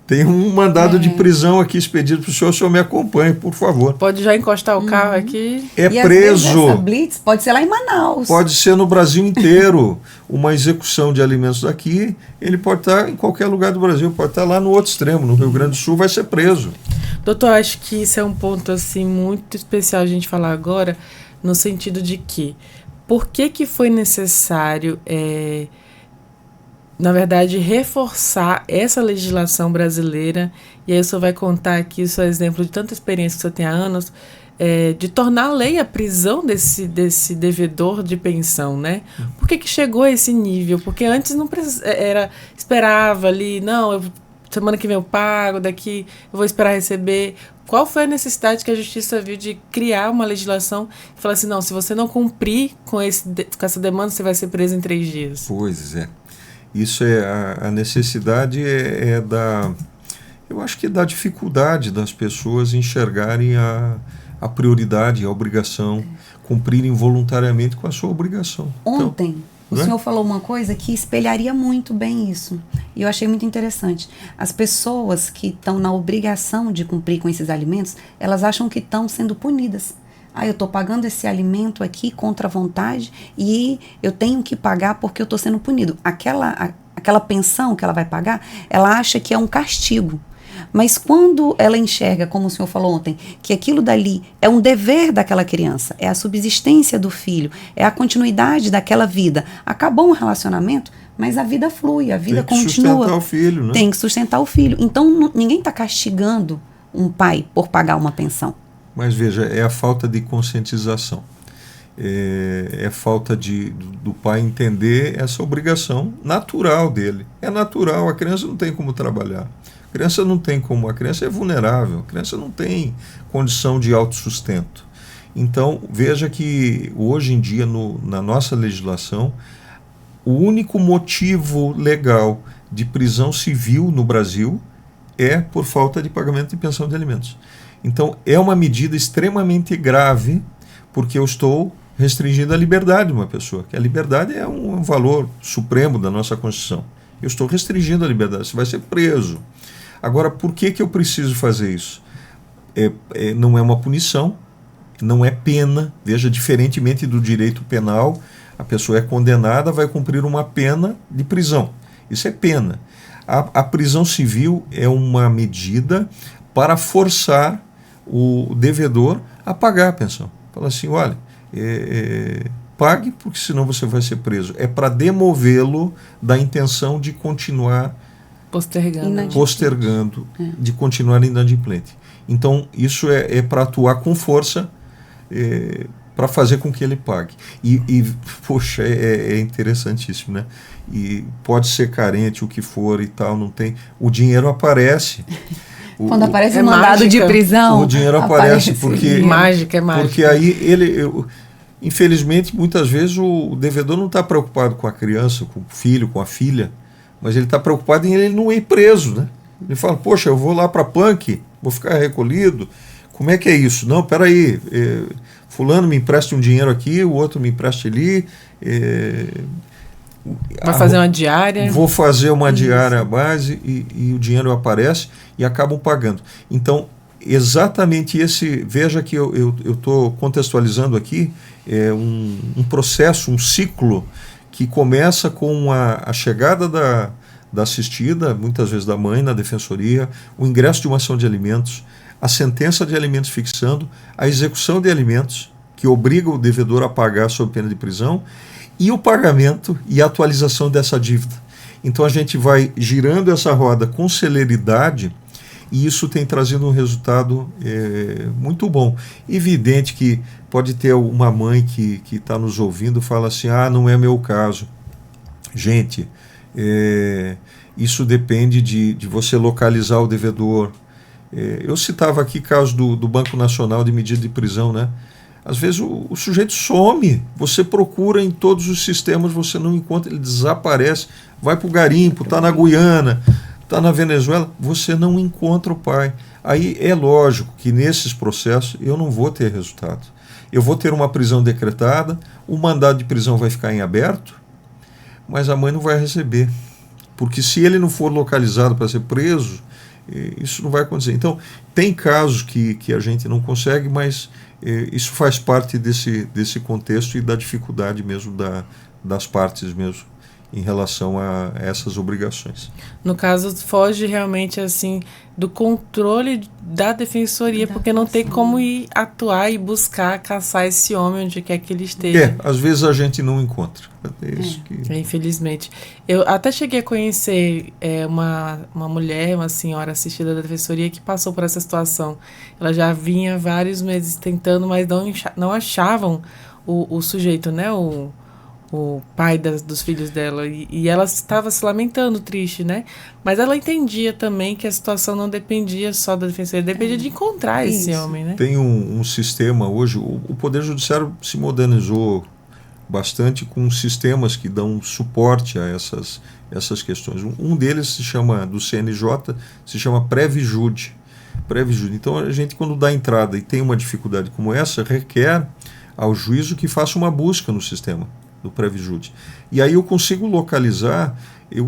tem um mandado de prisão aqui expedido para o senhor me acompanhe, por favor. Pode já encostar o carro aqui. É e preso. Essa blitz pode ser lá em Manaus. Pode ser no Brasil inteiro. Uma execução de alimentos daqui, ele pode estar em qualquer lugar do Brasil, pode estar lá no outro extremo, no Rio Grande do Sul, vai ser preso. Doutor, acho que isso é um ponto assim, muito especial a gente falar agora, no sentido de que, por que foi necessário, na verdade, reforçar essa legislação brasileira, e aí o senhor vai contar aqui o seu exemplo de tanta experiência que o senhor tem há anos, de tornar lei a prisão desse devedor de pensão, né? Por que chegou a esse nível? Porque antes não esperava ali, semana que vem eu pago, daqui eu vou esperar receber. Qual foi a necessidade que a justiça viu de criar uma legislação que fala assim, não, se você não cumprir com essa demanda, você vai ser preso em 3 dias? Pois é. Isso a necessidade eu acho que da dificuldade das pessoas enxergarem a prioridade, a obrigação, cumprirem voluntariamente com a sua obrigação. Ontem, o senhor falou uma coisa que espelharia muito bem isso. E eu achei muito interessante. As pessoas que estão na obrigação de cumprir com esses alimentos, elas acham que estão sendo punidas. Eu estou pagando esse alimento aqui contra a vontade e eu tenho que pagar porque eu estou sendo punido. Aquela pensão que ela vai pagar, ela acha que é um castigo. Mas quando ela enxerga, como o senhor falou ontem, que aquilo dali é um dever daquela criança, é a subsistência do filho, é a continuidade daquela vida. Acabou um relacionamento, mas a vida flui, a vida continua. Tem que sustentar o filho, né? Tem que sustentar o filho. Então ninguém está castigando um pai por pagar uma pensão. Mas veja, é a falta de conscientização. É falta do pai entender essa obrigação natural dele. É natural, a criança não tem como trabalhar. A criança não tem como, a criança é vulnerável, a criança não tem condição de autossustento. Então, veja que hoje em dia, na nossa legislação, o único motivo legal de prisão civil no Brasil é por falta de pagamento de pensão de alimentos. Então, é uma medida extremamente grave, porque eu estou restringindo a liberdade de uma pessoa, que a liberdade é um valor supremo da nossa Constituição. Eu estou restringindo a liberdade, você vai ser preso. Agora, por que eu preciso fazer isso? Não é uma punição, não é pena. Veja, diferentemente do direito penal, a pessoa é condenada, vai cumprir uma pena de prisão. Isso é pena. A prisão civil é uma medida para forçar o devedor a pagar a pensão. Fala assim, olha, pague porque senão você vai ser preso. É para demovê-lo da intenção de continuar postergando, de continuar inadimplente. Então, isso é para atuar com força, para fazer com que ele pague. Poxa, é interessantíssimo, né? E pode ser carente, o que for e tal, não tem... O dinheiro aparece. Quando aparece um mandado de prisão... O dinheiro aparece porque... Mágica. Porque aí infelizmente, muitas vezes o devedor não está preocupado com a criança, com o filho, com a filha, mas ele está preocupado em ele não ir preso, né? Ele fala, poxa, eu vou lá para Punk, vou ficar recolhido, como é que é isso? Não, peraí, fulano me empresta um dinheiro aqui, o outro me empresta ali, vai fazer uma diária. Vou fazer uma diária à base e o dinheiro aparece e acabam pagando. Então, exatamente esse, veja que eu estou contextualizando aqui, um processo, um ciclo que começa com a chegada da assistida, muitas vezes da mãe na defensoria, o ingresso de uma ação de alimentos, a sentença de alimentos fixando, a execução de alimentos, que obriga o devedor a pagar sob pena de prisão, e o pagamento e a atualização dessa dívida. Então a gente vai girando essa roda com celeridade, e isso tem trazido um resultado muito bom. Evidente que pode ter uma mãe que está nos ouvindo e fala assim, não é meu caso. Gente, isso depende de você localizar o devedor. Eu citava aqui caso do Banco Nacional de Medida de Prisão, né? Às vezes o sujeito some, você procura em todos os sistemas, você não encontra, ele desaparece, vai para o garimpo, está na Guiana, está na Venezuela, você não encontra o pai. Aí é lógico que nesses processos eu não vou ter resultado. Eu vou ter uma prisão decretada, o mandado de prisão vai ficar em aberto, mas a mãe não vai receber. Porque se ele não for localizado para ser preso, isso não vai acontecer. Então, tem casos que a gente não consegue, mas isso faz parte desse contexto e da dificuldade mesmo das partes mesmo em relação a essas obrigações. No caso, foge realmente assim do controle da defensoria, porque não tem como ir atuar e buscar caçar esse homem onde quer que ele esteja. Às vezes a gente não encontra. Isso que... Infelizmente. Eu até cheguei a conhecer uma mulher, uma senhora assistida da defensoria que passou por essa situação. Ela já vinha vários meses tentando, mas não achavam o sujeito, né? O pai dos filhos dela, e ela estava se lamentando, triste, né? Mas ela entendia também que a situação não dependia só da defensoria, dependia de encontrar esse homem, né? Tem um sistema hoje, o Poder Judiciário se modernizou bastante com sistemas que dão suporte a essas questões. Um deles se chama, do CNJ, se chama Previjude. Então a gente, quando dá entrada e tem uma dificuldade como essa, requer ao juízo que faça uma busca no sistema do Previjude. E aí eu consigo localizar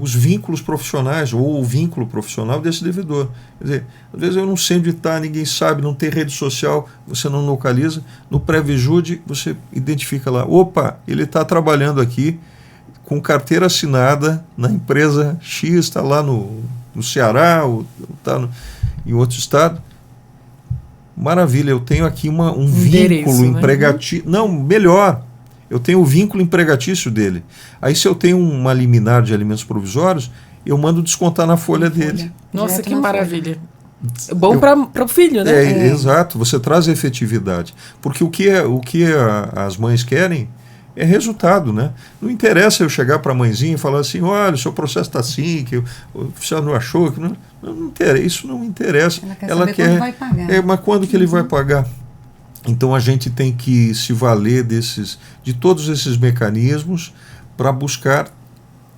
os vínculos profissionais ou o vínculo profissional desse devedor. Quer dizer, às vezes eu não sei onde está, ninguém sabe, não tem rede social, você não localiza. No Previjude você identifica lá, opa, ele está trabalhando aqui com carteira assinada na empresa X, está lá no Ceará, ou está em outro estado. Maravilha, eu tenho aqui um vínculo empregatício. Não, melhor. Eu tenho o vínculo empregatício dele. Aí, se eu tenho uma liminar de alimentos provisórios, eu mando descontar na folha dele. Nossa, que maravilha. Bom para o filho, né? Exato, você traz efetividade. Porque o que as mães querem é resultado, né? Não interessa eu chegar para a mãezinha e falar assim, olha, o seu processo está assim, que o oficial não achou. Que não interessa, isso não interessa. Ela quer saber quando vai pagar. Mas quando que ele vai pagar? Então a gente tem que se valer de todos esses mecanismos para buscar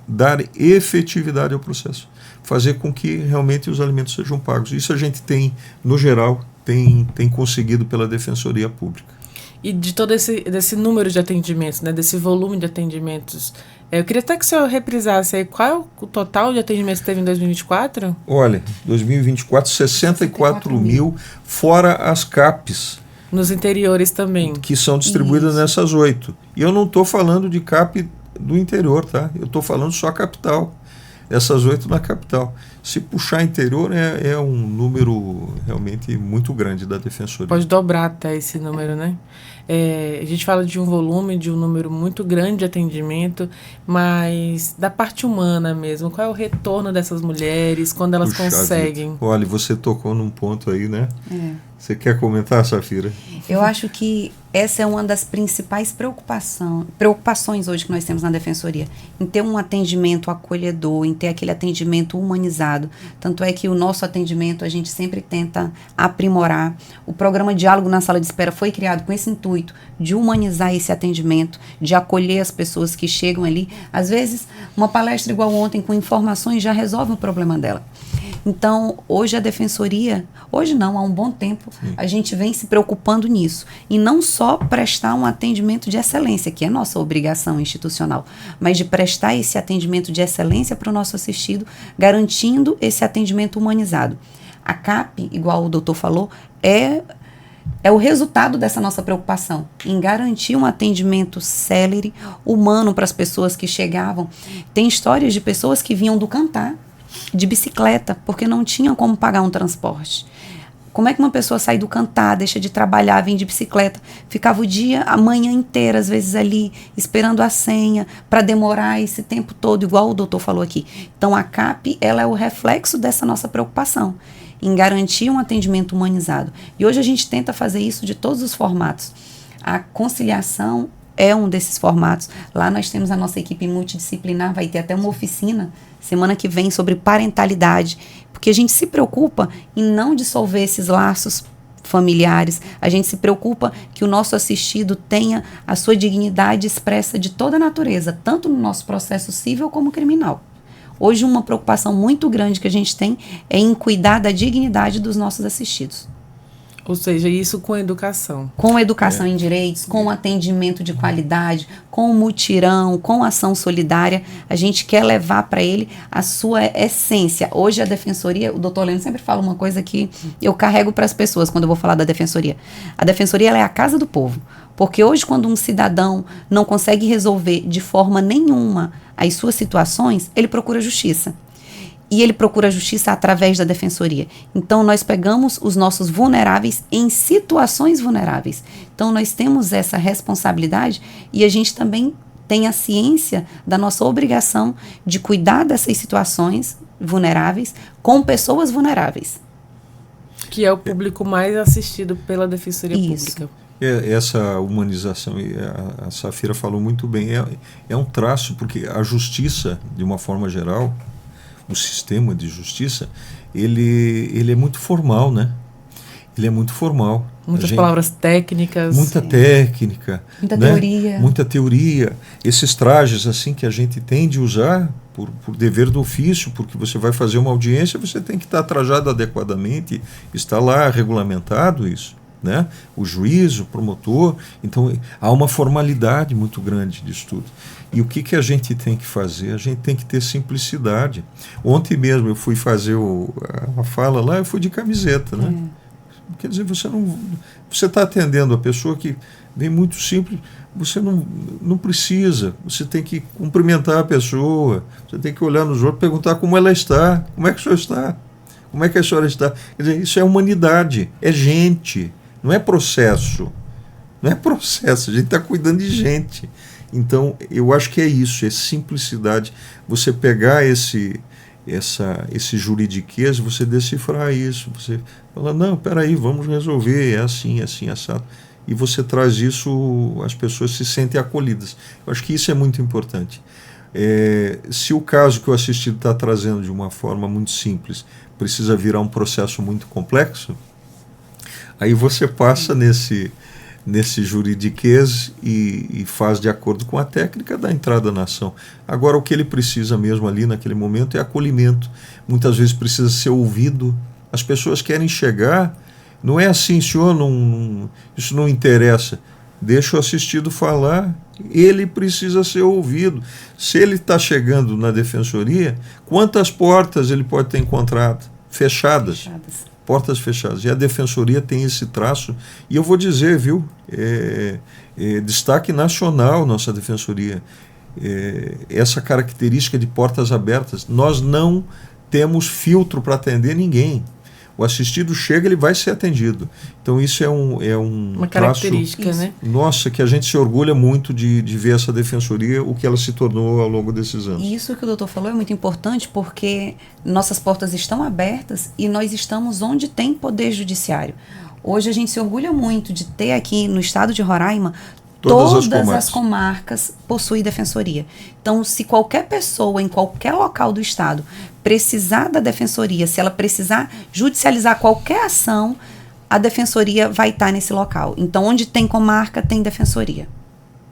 dar efetividade ao processo, fazer com que realmente os alimentos sejam pagos. Isso a gente tem, no geral, tem conseguido pela Defensoria Pública. E de todo desse número de atendimentos, né, desse volume de atendimentos, eu queria até que o senhor reprisasse aí, qual é o total de atendimentos que teve em 2024? Olha, 2024, 64 mil, fora as CAPs. Nos interiores também. Que são distribuídas nessas 8. E eu não estou falando de CAP do interior, tá? Eu estou falando só capital. Essas 8 na capital. Se puxar interior, é um número realmente muito grande da Defensoria. Pode dobrar até esse número, né? A gente fala de um volume, de um número muito grande de atendimento, mas da parte humana mesmo, qual é o retorno dessas mulheres, quando elas conseguem? Vida. Olha, você tocou num ponto aí, né? Você quer comentar, Safira? Eu acho que essa é uma das principais preocupações hoje que nós temos na Defensoria, em ter um atendimento acolhedor, em ter aquele atendimento humanizado. Tanto é que o nosso atendimento a gente sempre tenta aprimorar. O programa Diálogo na Sala de Espera foi criado com esse intuito de humanizar esse atendimento, de acolher as pessoas que chegam ali. Às vezes, uma palestra igual ontem com informações já resolve o problema dela. Então, hoje a Defensoria, hoje não, há um bom tempo, a gente vem se preocupando nisso. E não só prestar um atendimento de excelência, que é nossa obrigação institucional, mas de prestar esse atendimento de excelência para o nosso assistido, garantindo esse atendimento humanizado. A CAP, igual o doutor falou, é o resultado dessa nossa preocupação em garantir um atendimento célere, humano para as pessoas que chegavam. Tem histórias de pessoas que vinham do Cantá, de bicicleta, porque não tinham como pagar um transporte. Como é que uma pessoa sai do Cantá, deixa de trabalhar, vem de bicicleta, ficava o dia, a manhã inteira, às vezes ali, esperando a senha, para demorar esse tempo todo, igual o doutor falou aqui. Então, a CAP, ela é o reflexo dessa nossa preocupação em garantir um atendimento humanizado. E hoje a gente tenta fazer isso de todos os formatos. A conciliação é um desses formatos. Lá nós temos a nossa equipe multidisciplinar, vai ter até uma oficina semana que vem sobre parentalidade, porque a gente se preocupa em não dissolver esses laços familiares, a gente se preocupa que o nosso assistido tenha a sua dignidade expressa de toda a natureza, tanto no nosso processo civil como criminal. Hoje, uma preocupação muito grande que a gente tem é em cuidar da dignidade dos nossos assistidos. Ou seja, isso com educação. Com educação em direitos, com atendimento de qualidade, com mutirão, com ação solidária, a gente quer levar para ele a sua essência. Hoje a Defensoria, o doutor Leno sempre fala uma coisa que eu carrego para as pessoas quando eu vou falar da Defensoria. A Defensoria, ela é a casa do povo. Porque hoje, quando um cidadão não consegue resolver de forma nenhuma as suas situações, ele procura justiça. E ele procura justiça através da Defensoria. Então, nós pegamos os nossos vulneráveis em situações vulneráveis. Então, nós temos essa responsabilidade e a gente também tem a ciência da nossa obrigação de cuidar dessas situações vulneráveis com pessoas vulneráveis. Que é o público mais assistido pela Defensoria Pública. Essa humanização, a Safira falou muito bem, é um traço, porque a justiça, de uma forma geral, o sistema de justiça, ele é muito formal, né? Ele é muito formal. Muitas palavras técnicas. Muita técnica. Muita né? teoria. Muita teoria. Esses trajes assim que a gente tem de usar por dever do ofício, porque você vai fazer uma audiência, você tem que estar trajado adequadamente, está lá regulamentado isso. Né? O juiz, o promotor, então há uma formalidade muito grande disso tudo. E o que a gente tem que fazer? A gente tem que ter simplicidade. Ontem mesmo eu fui fazer a fala lá, eu fui de camiseta, né? Quer dizer, você está atendendo a pessoa que vem muito simples, você não precisa, você tem que cumprimentar a pessoa, você tem que olhar nos olhos, perguntar como ela está, como é que o senhor está, como é que a senhora está. Quer dizer, isso é humanidade, é gente. Não é processo. Não é processo. A gente está cuidando de gente. Então, eu acho que é isso. É simplicidade. Você pegar esse juridiquês, você decifrar isso. Você fala, não, peraí, vamos resolver. É assim, assado. E você traz isso, as pessoas se sentem acolhidas. Eu acho que isso é muito importante. Se o caso que o assistido está trazendo de uma forma muito simples precisa virar um processo muito complexo, aí você passa nesse juridiquês e faz de acordo com a técnica da entrada na ação. Agora, o que ele precisa mesmo ali naquele momento é acolhimento. Muitas vezes precisa ser ouvido. As pessoas querem chegar, não é assim, senhor, isso não interessa. Deixa o assistido falar, ele precisa ser ouvido. Se ele está chegando na defensoria, quantas portas ele pode ter encontrado? Fechadas. Portas fechadas. E a Defensoria tem esse traço. E eu vou dizer, viu, destaque nacional nossa Defensoria. Essa característica de portas abertas. Nós não temos filtro para atender ninguém. O assistido chega, ele vai ser atendido. Então isso é uma característica, traço, né? Nossa, que a gente se orgulha muito de ver essa Defensoria, o que ela se tornou ao longo desses anos. E isso que o doutor falou é muito importante, porque nossas portas estão abertas e nós estamos onde tem poder judiciário. Hoje a gente se orgulha muito de ter aqui no estado de Roraima todas as comarcas possuem defensoria. Então, se qualquer pessoa em qualquer local do estado precisar da defensoria, se ela precisar judicializar qualquer ação, a defensoria vai estar nesse local. Então, onde tem comarca, tem defensoria.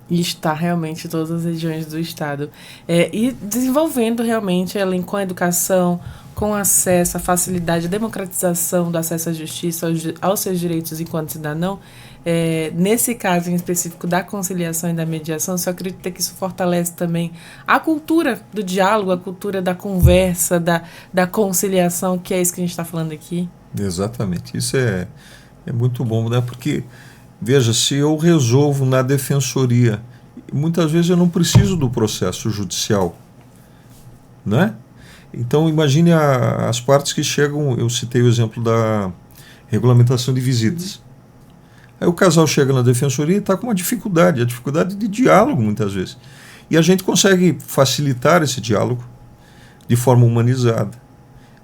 E está realmente em todas as regiões do estado. E desenvolvendo realmente, além com a educação, com acesso, a facilidade, a democratização do acesso à justiça, aos seus direitos enquanto cidadão. Nesse caso em específico da conciliação e da mediação, você acredita que isso fortalece também a cultura do diálogo, a cultura da conversa, da conciliação, que é isso que a gente está falando aqui? Exatamente. Isso é muito bom, né? Porque, veja, se eu resolvo na defensoria, muitas vezes eu não preciso do processo judicial, né? Então, imagine as partes que chegam, eu citei o exemplo da regulamentação de visitas. Aí o casal chega na defensoria e está com uma dificuldade, a dificuldade de diálogo, muitas vezes. E a gente consegue facilitar esse diálogo de forma humanizada,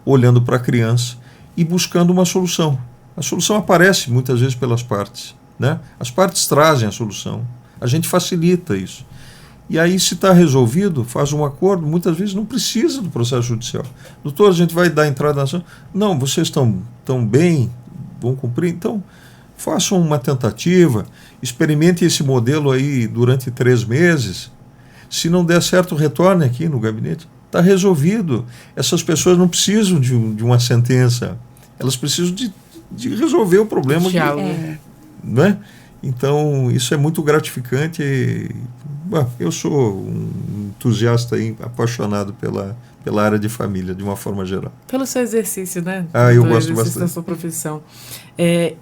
olhando para a criança e buscando uma solução. A solução aparece muitas vezes pelas partes, né? As partes trazem a solução, a gente facilita isso. E aí, se está resolvido, faz um acordo, muitas vezes não precisa do processo judicial. Doutor, a gente vai dar entrada na ação. Não, vocês estão bem, vão cumprir, então façam uma tentativa, experimente esse modelo aí durante 3 meses. Se não der certo, retorne aqui no gabinete. Está resolvido. Essas pessoas não precisam de uma sentença, elas precisam de resolver o problema. Né? Então, isso é muito gratificante. Eu sou um entusiasta aí, apaixonado pela área de família, de uma forma geral. Pelo seu exercício, né? Eu gosto bastante da sua profissão.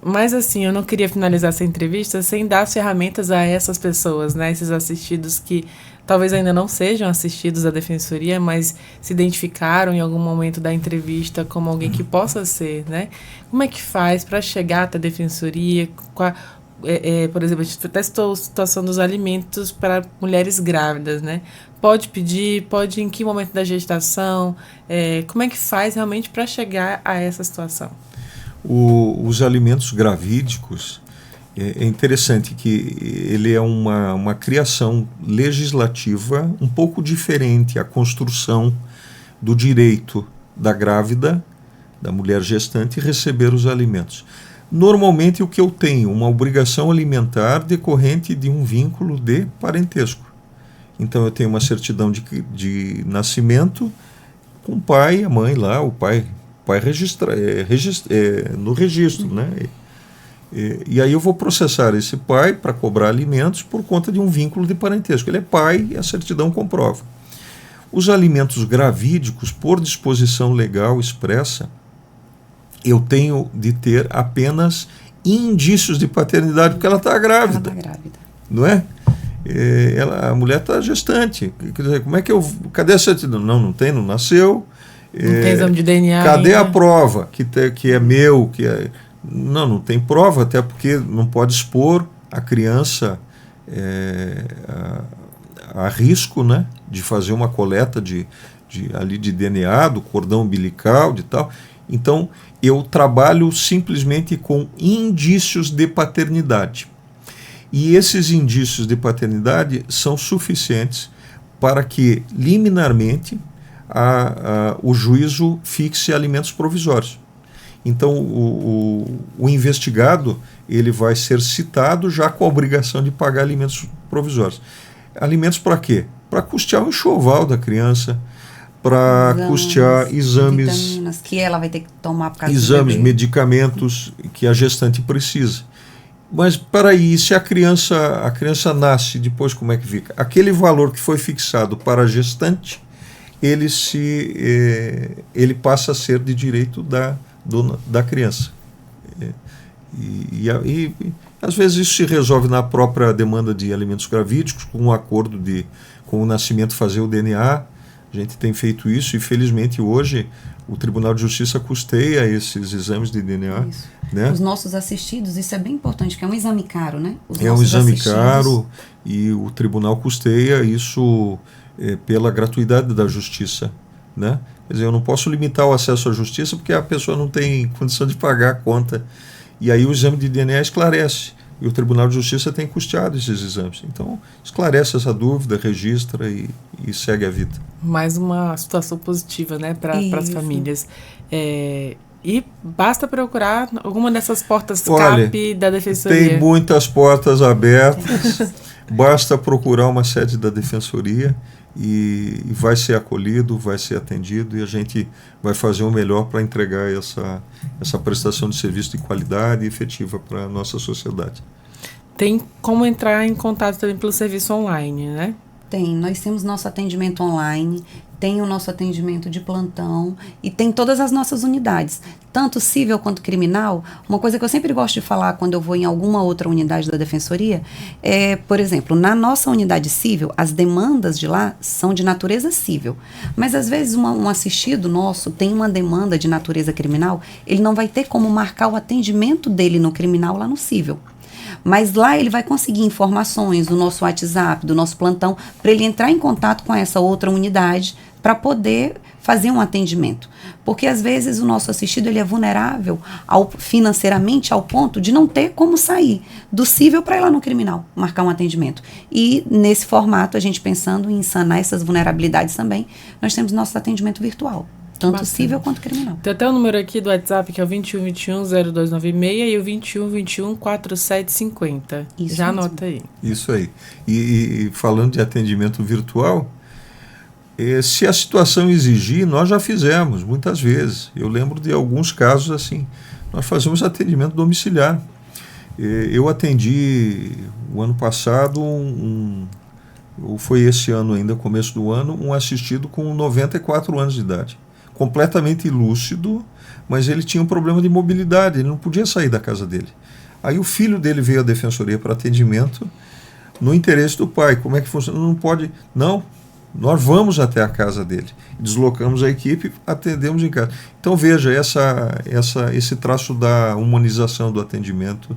Mas assim, eu não queria finalizar essa entrevista sem dar as ferramentas a essas pessoas, né? Esses assistidos que talvez ainda não sejam assistidos à defensoria, mas se identificaram em algum momento da entrevista como alguém que possa ser, né? Como é que faz para chegar até a defensoria? Por exemplo, a gente testou a situação dos alimentos para mulheres grávidas, né? Pode pedir, pode em que momento da gestação? Como é que faz realmente para chegar a essa situação? Os alimentos gravídicos, é interessante que ele é uma criação legislativa um pouco diferente, a construção do direito da grávida, da mulher gestante, receber os alimentos. Normalmente o que eu tenho, uma obrigação alimentar decorrente de um vínculo de parentesco. Então eu tenho uma certidão de nascimento com o pai, a mãe lá, o pai no registro, né? E aí eu vou processar esse pai para cobrar alimentos por conta de um vínculo de parentesco. Ele é pai e a certidão comprova. Os alimentos gravídicos, por disposição legal expressa, eu tenho de ter apenas indícios de paternidade, porque ela está grávida. Ela está grávida. Não é? A mulher está gestante. Quer dizer, como é que cadê a certidão? Não tem, não nasceu. Não tem exame de DNA. Cadê a prova que é meu? Não tem prova, até porque não pode expor a criança a risco, né, de fazer uma coleta de DNA, do cordão umbilical, de tal. Então, eu trabalho simplesmente com indícios de paternidade. E esses indícios de paternidade são suficientes para que, liminarmente, o juízo fixe alimentos provisórios. Então, o investigado ele vai ser citado já com a obrigação de pagar alimentos provisórios. Alimentos para quê? Para custear o enxoval da criança, para custear exames, vitaminas que ela vai ter que tomar por causa exames, medicamentos que a gestante precisa. Mas peraí, se a criança nasce, depois como é que fica? Aquele valor que foi fixado para a gestante, ele passa a ser de direito da criança. E às vezes isso se resolve na própria demanda de alimentos gravídicos, com um acordo com o nascimento fazer o DNA. A gente tem feito isso e, felizmente, hoje o Tribunal de Justiça custeia esses exames de DNA. Né? Os nossos assistidos, isso é bem importante, que é um exame caro, né? É um exame caro e o Tribunal custeia isso pela gratuidade da Justiça. Né? Quer dizer, eu não posso limitar o acesso à Justiça porque a pessoa não tem condição de pagar a conta. E aí o exame de DNA esclarece. E o Tribunal de Justiça tem custeado esses exames. Então, esclarece essa dúvida, registra e segue a vida. Mais uma situação positiva, né, para as famílias. E basta procurar alguma dessas portas CAP da Defensoria. Tem muitas portas abertas. Basta procurar uma sede da Defensoria e vai ser acolhido, vai ser atendido e a gente vai fazer o melhor para entregar essa prestação de serviço de qualidade e efetiva para a nossa sociedade. Tem como entrar em contato também pelo serviço online, né? Tem, nós temos nosso atendimento online, tem o nosso atendimento de plantão e tem todas as nossas unidades, tanto civil quanto criminal. Uma coisa que eu sempre gosto de falar quando eu vou em alguma outra unidade da Defensoria é, por exemplo, na nossa unidade civil, as demandas de lá são de natureza civil, mas às vezes um assistido nosso tem uma demanda de natureza criminal, ele não vai ter como marcar o atendimento dele no criminal lá no civil. Mas lá ele vai conseguir informações do nosso WhatsApp, do nosso plantão, para ele entrar em contato com essa outra unidade para poder fazer um atendimento. Porque às vezes o nosso assistido ele é vulnerável financeiramente ao ponto de não ter como sair do cível para ir lá no criminal, marcar um atendimento. E nesse formato, a gente pensando em sanar essas vulnerabilidades também, nós temos nosso atendimento virtual. Tanto Bacana. civil quanto criminal. Tem até o número aqui do WhatsApp, que é o 2121-0296 e o 2121-4750. Isso Já mesmo. anota aí. Isso aí. E falando de atendimento virtual, se a situação exigir, nós já fizemos muitas vezes. Eu lembro de alguns casos assim. Nós fazemos atendimento domiciliar. Eu atendi o ano passado, ou foi esse ano ainda, começo do ano, um assistido com 94 anos de idade. Completamente lúcido, mas ele tinha um problema de mobilidade, ele não podia sair da casa dele. Aí o filho dele veio à defensoria para atendimento no interesse do pai. Como é que funciona? Não pode. Não, nós vamos até a casa dele. Deslocamos a equipe, atendemos em casa. Então veja, esse traço da humanização do atendimento,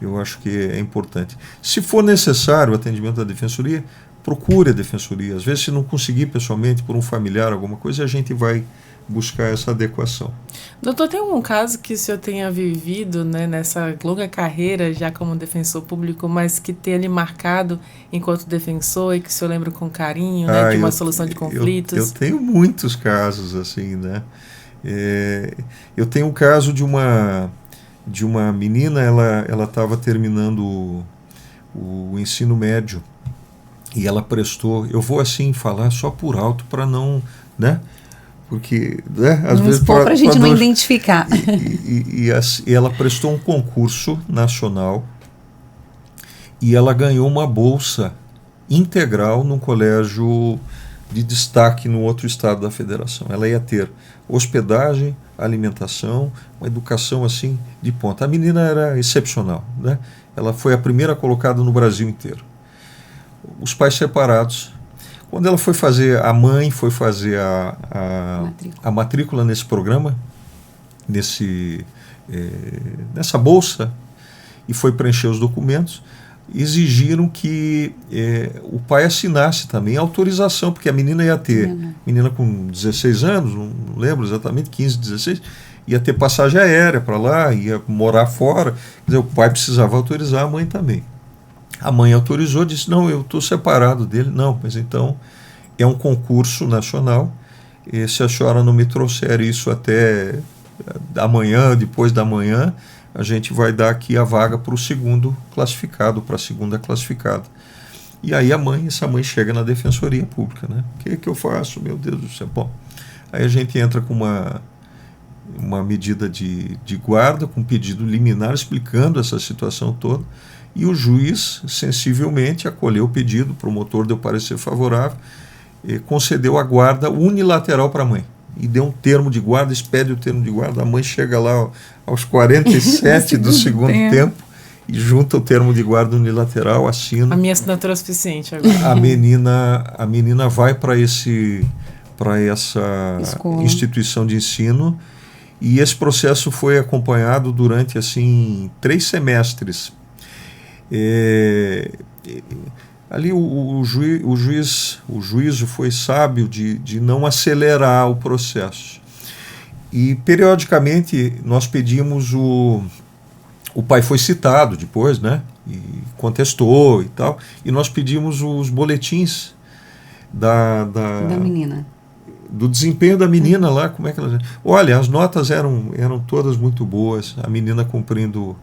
eu acho que é importante. Se for necessário o atendimento da defensoria, procure a defensoria. Às vezes, se não conseguir pessoalmente, por um familiar, alguma coisa, a gente vai buscar essa adequação. Doutor, tem algum caso que o senhor tenha vivido, né, nessa longa carreira já como defensor público, mas que tenha lhe marcado enquanto defensor e que o senhor lembra com carinho, né, de uma solução de conflitos? Eu tenho muitos casos assim, né? Eu tenho um caso de uma menina, ela estava terminando o ensino médio e ela prestou, eu vou assim falar só por alto para não, né? Porque, né, às vezes para a gente não identificar. E ela prestou um concurso nacional e ela ganhou uma bolsa integral num colégio de destaque no outro estado da federação. Ela ia ter hospedagem, alimentação, uma educação assim de ponta. A menina era excepcional, né? Ela foi a primeira colocada no Brasil inteiro. Os pais separados. Quando ela foi fazer, a mãe foi fazer a matrícula nesse programa, nessa bolsa, e foi preencher os documentos, exigiram que o pai assinasse também a autorização, porque a menina ia ter, menina com 16 anos, não lembro exatamente, 15, 16, ia ter passagem aérea para lá, ia morar fora, quer dizer, o pai precisava autorizar, a mãe também. A mãe autorizou, disse, não, eu estou separado dele. Não, mas então é um concurso nacional, e se a senhora não me trouxer isso até amanhã, depois da manhã, a gente vai dar aqui a vaga para o segundo classificado, para a segunda classificada. E aí essa mãe chega na Defensoria Pública, né? O que eu faço? Meu Deus do céu. Bom, aí a gente entra com uma medida de guarda, com pedido liminar, explicando essa situação toda, e o juiz sensivelmente acolheu o pedido, o promotor deu parecer favorável, e concedeu a guarda unilateral para a mãe. E deu um termo de guarda, expede o termo de guarda, a mãe chega lá aos 47 do segundo tempo e junta o termo de guarda unilateral, assina. A minha assinatura é suficiente agora. A menina vai para essa instituição de ensino, e esse processo foi acompanhado durante 3 semestres. Ali o juízo foi sábio de não acelerar o processo. E, periodicamente, nós pedimos o pai foi citado depois, né? E contestou e tal. E nós pedimos os boletins da menina. Do desempenho da menina lá, como é que ela... Olha, as notas eram todas muito boas, a menina cumprindo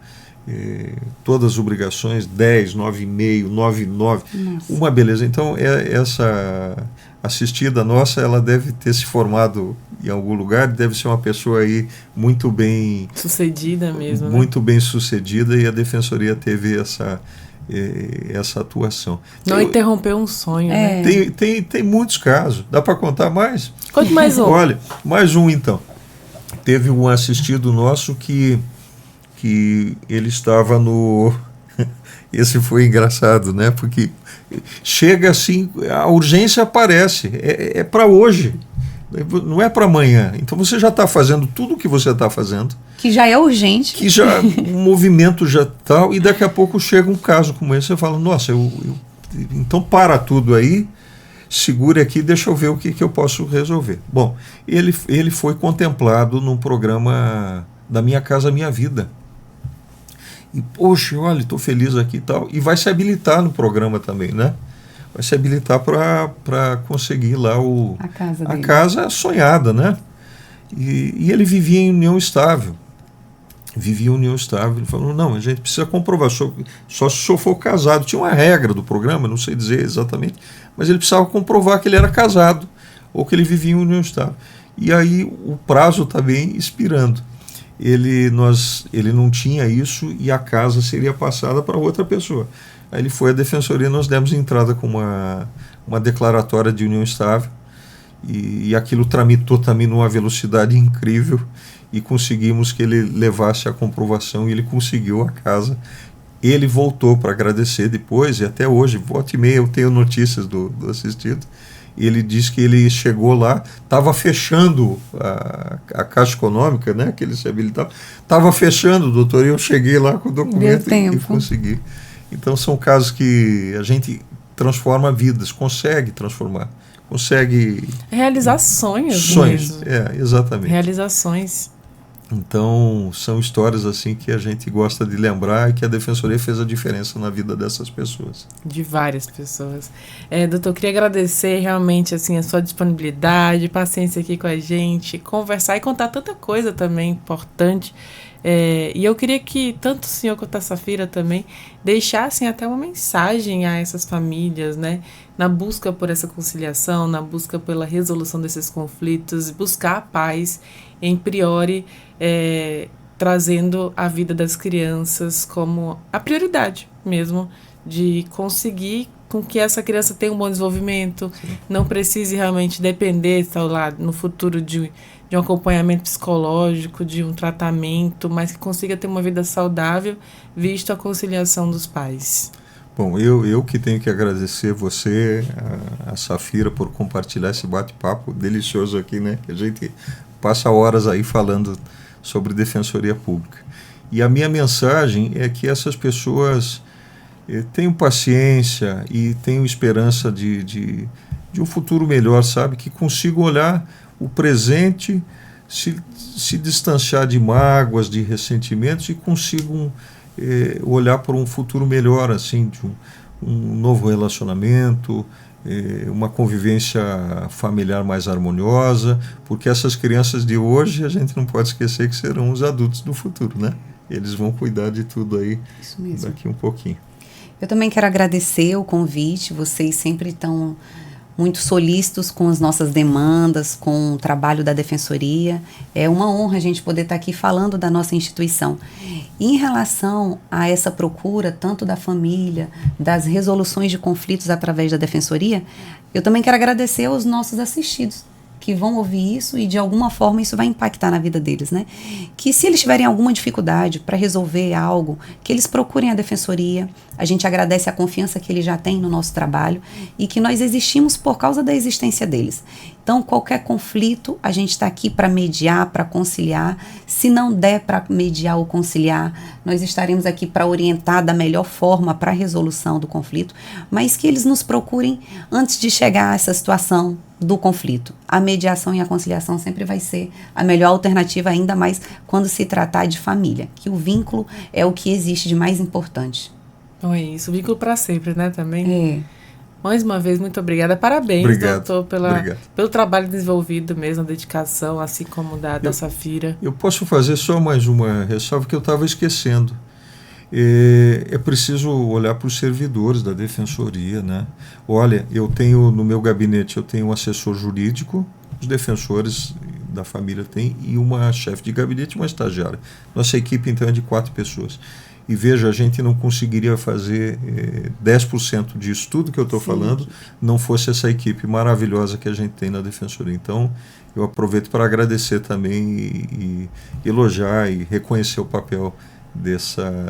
todas as obrigações, 10, 9,5, 9,9, uma beleza. Então, essa assistida nossa, ela deve ter se formado em algum lugar, deve ser uma pessoa aí muito bem... Sucedida mesmo, muito bem sucedida, e a Defensoria teve essa atuação. Não interrompeu um sonho, né? Tem muitos casos. Dá para contar mais? Conte mais um. Olha, mais um então. Teve um assistido nosso que ele estava no... Esse foi engraçado, né? Porque chega assim, a urgência aparece, é para hoje, não é para amanhã. Então você já está fazendo tudo o que você está fazendo. Que já é urgente. Que já o movimento já tal, e daqui a pouco chega um caso como esse, você fala, nossa, então para tudo aí, segure aqui, deixa eu ver o que eu posso resolver. Bom, ele foi contemplado num programa da Minha Casa Minha Vida. E, poxa, olha, estou feliz aqui e tal. E vai se habilitar no programa também, né? Vai se habilitar para conseguir lá a casa sonhada, né? E ele vivia em união estável. Ele falou, não, a gente precisa comprovar, só se o senhor for casado. Tinha uma regra do programa, não sei dizer exatamente, mas ele precisava comprovar que ele era casado ou que ele vivia em união estável. E aí o prazo também expirando. Ele não tinha isso e a casa seria passada para outra pessoa. Aí ele foi à defensoria, nós demos entrada com uma declaratória de união estável e aquilo tramitou também numa velocidade incrível e conseguimos que ele levasse a comprovação e ele conseguiu a casa. Ele voltou para agradecer depois e até hoje, volta e meia, eu tenho notícias do assistido. Ele disse que ele chegou lá, estava fechando a Caixa Econômica, né, que ele se habilitava, estava fechando, doutor, e eu cheguei lá com o documento e consegui. Então são casos que a gente transforma vidas, consegue transformar, consegue... Realizar sonhos mesmo. Exatamente. Realizações. Então, são histórias assim que a gente gosta de lembrar e que a Defensoria fez a diferença na vida dessas pessoas. De várias pessoas. Doutor, eu queria agradecer realmente assim, a sua disponibilidade, paciência aqui com a gente, conversar e contar tanta coisa também importante. E eu queria que tanto o senhor quanto a Safira também deixassem até uma mensagem a essas famílias, né? Na busca por essa conciliação, na busca pela resolução desses conflitos, buscar a paz em priori, trazendo a vida das crianças como a prioridade mesmo, de conseguir com que essa criança tenha um bom desenvolvimento, não precise realmente depender, sei lá, no futuro de um acompanhamento psicológico, de um tratamento, mas que consiga ter uma vida saudável, visto a conciliação dos pais. Bom, eu que tenho que agradecer você, a Safira, por compartilhar esse bate-papo delicioso aqui, né? A gente passa horas aí falando sobre Defensoria Pública. E a minha mensagem é que essas pessoas tenham paciência e tenham esperança de um futuro melhor, sabe? Que consigam olhar o presente, se distanciar de mágoas, de ressentimentos e consigam olhar para um futuro melhor, assim, de um novo relacionamento, uma convivência familiar mais harmoniosa, porque essas crianças de hoje, a gente não pode esquecer que serão os adultos do futuro, né? Eles vão cuidar de tudo aí daqui um pouquinho. Eu também quero agradecer o convite, vocês sempre estão muito solícitos com as nossas demandas, com o trabalho da Defensoria. É uma honra a gente poder estar aqui falando da nossa instituição. E em relação a essa procura, tanto da família, das resoluções de conflitos através da Defensoria, eu também quero agradecer aos nossos assistidos, que vão ouvir isso e de alguma forma isso vai impactar na vida deles, né? Que se eles tiverem alguma dificuldade para resolver algo, que eles procurem a Defensoria. A gente agradece a confiança que eles já têm no nosso trabalho e que nós existimos por causa da existência deles. Então, qualquer conflito, a gente está aqui para mediar, para conciliar. Se não der para mediar ou conciliar, nós estaremos aqui para orientar da melhor forma para a resolução do conflito, mas que eles nos procurem antes de chegar a essa situação do conflito. A mediação e a conciliação sempre vai ser a melhor alternativa, ainda mais quando se tratar de família, que o vínculo é o que existe de mais importante. Então é isso, vínculo para sempre, né, também? Mais uma vez, muito obrigada. Parabéns, doutor, pelo trabalho desenvolvido mesmo, a dedicação, assim como da Safira. Eu posso fazer só mais uma ressalva que eu estava esquecendo. É preciso olhar para os servidores da Defensoria, né? Olha, eu tenho no meu gabinete, eu tenho um assessor jurídico, os defensores da família têm, e uma chefe de gabinete e uma estagiária. Nossa equipe, então, é de 4 pessoas. E veja, a gente não conseguiria fazer 10% disso tudo que eu estou falando, não fosse essa equipe maravilhosa que a gente tem na Defensoria. Então, eu aproveito para agradecer também e elogiar e reconhecer o papel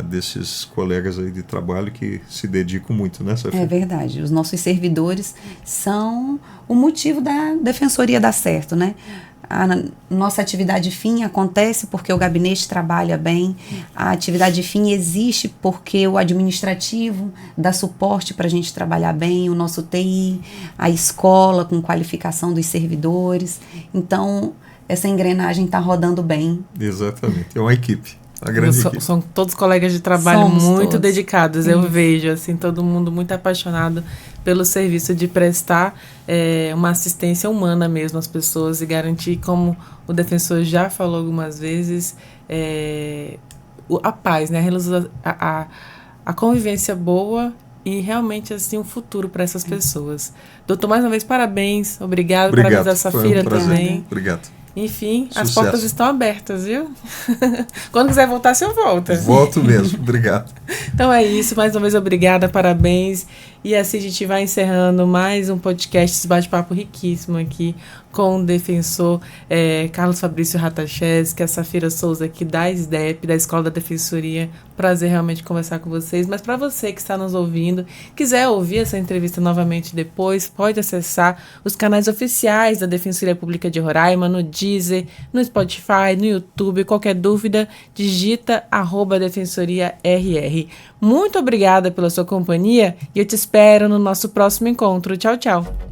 desses colegas aí de trabalho que se dedicam muito, né, Safira? É verdade. Os nossos servidores são o motivo da Defensoria dar certo, né? A nossa atividade fim acontece porque o gabinete trabalha bem, a atividade fim existe porque o administrativo dá suporte para a gente trabalhar bem, o nosso TI, a escola com qualificação dos servidores. Então, essa engrenagem está rodando bem. Exatamente, é uma equipe. São todos colegas de trabalho muito dedicados. Eu vejo assim, todo mundo muito apaixonado pelo serviço de prestar uma assistência humana mesmo às pessoas e garantir, como o defensor já falou algumas vezes, a paz, né? A convivência boa e realmente assim um futuro para essas pessoas. Doutor, mais uma vez, parabéns. Obrigado. Parabéns a Safira também. Obrigado. Enfim, Sucesso. As portas estão abertas, viu? Quando quiser voltar, você volta. Volto mesmo, obrigado. Então é isso, mais uma vez obrigada, parabéns. E assim a gente vai encerrando mais um podcast, esse bate-papo riquíssimo aqui com o defensor Carlos Fabrício Ratachés, que é a Safira Souza aqui da SDEP, da Escola da Defensoria. Prazer realmente conversar com vocês. Mas para você que está nos ouvindo, quiser ouvir essa entrevista novamente depois, pode acessar os canais oficiais da Defensoria Pública de Roraima, no Deezer, no Spotify, no YouTube. Qualquer dúvida, digita @defensoriarr. Muito obrigada pela sua companhia e eu te espero no nosso próximo encontro. Tchau, tchau.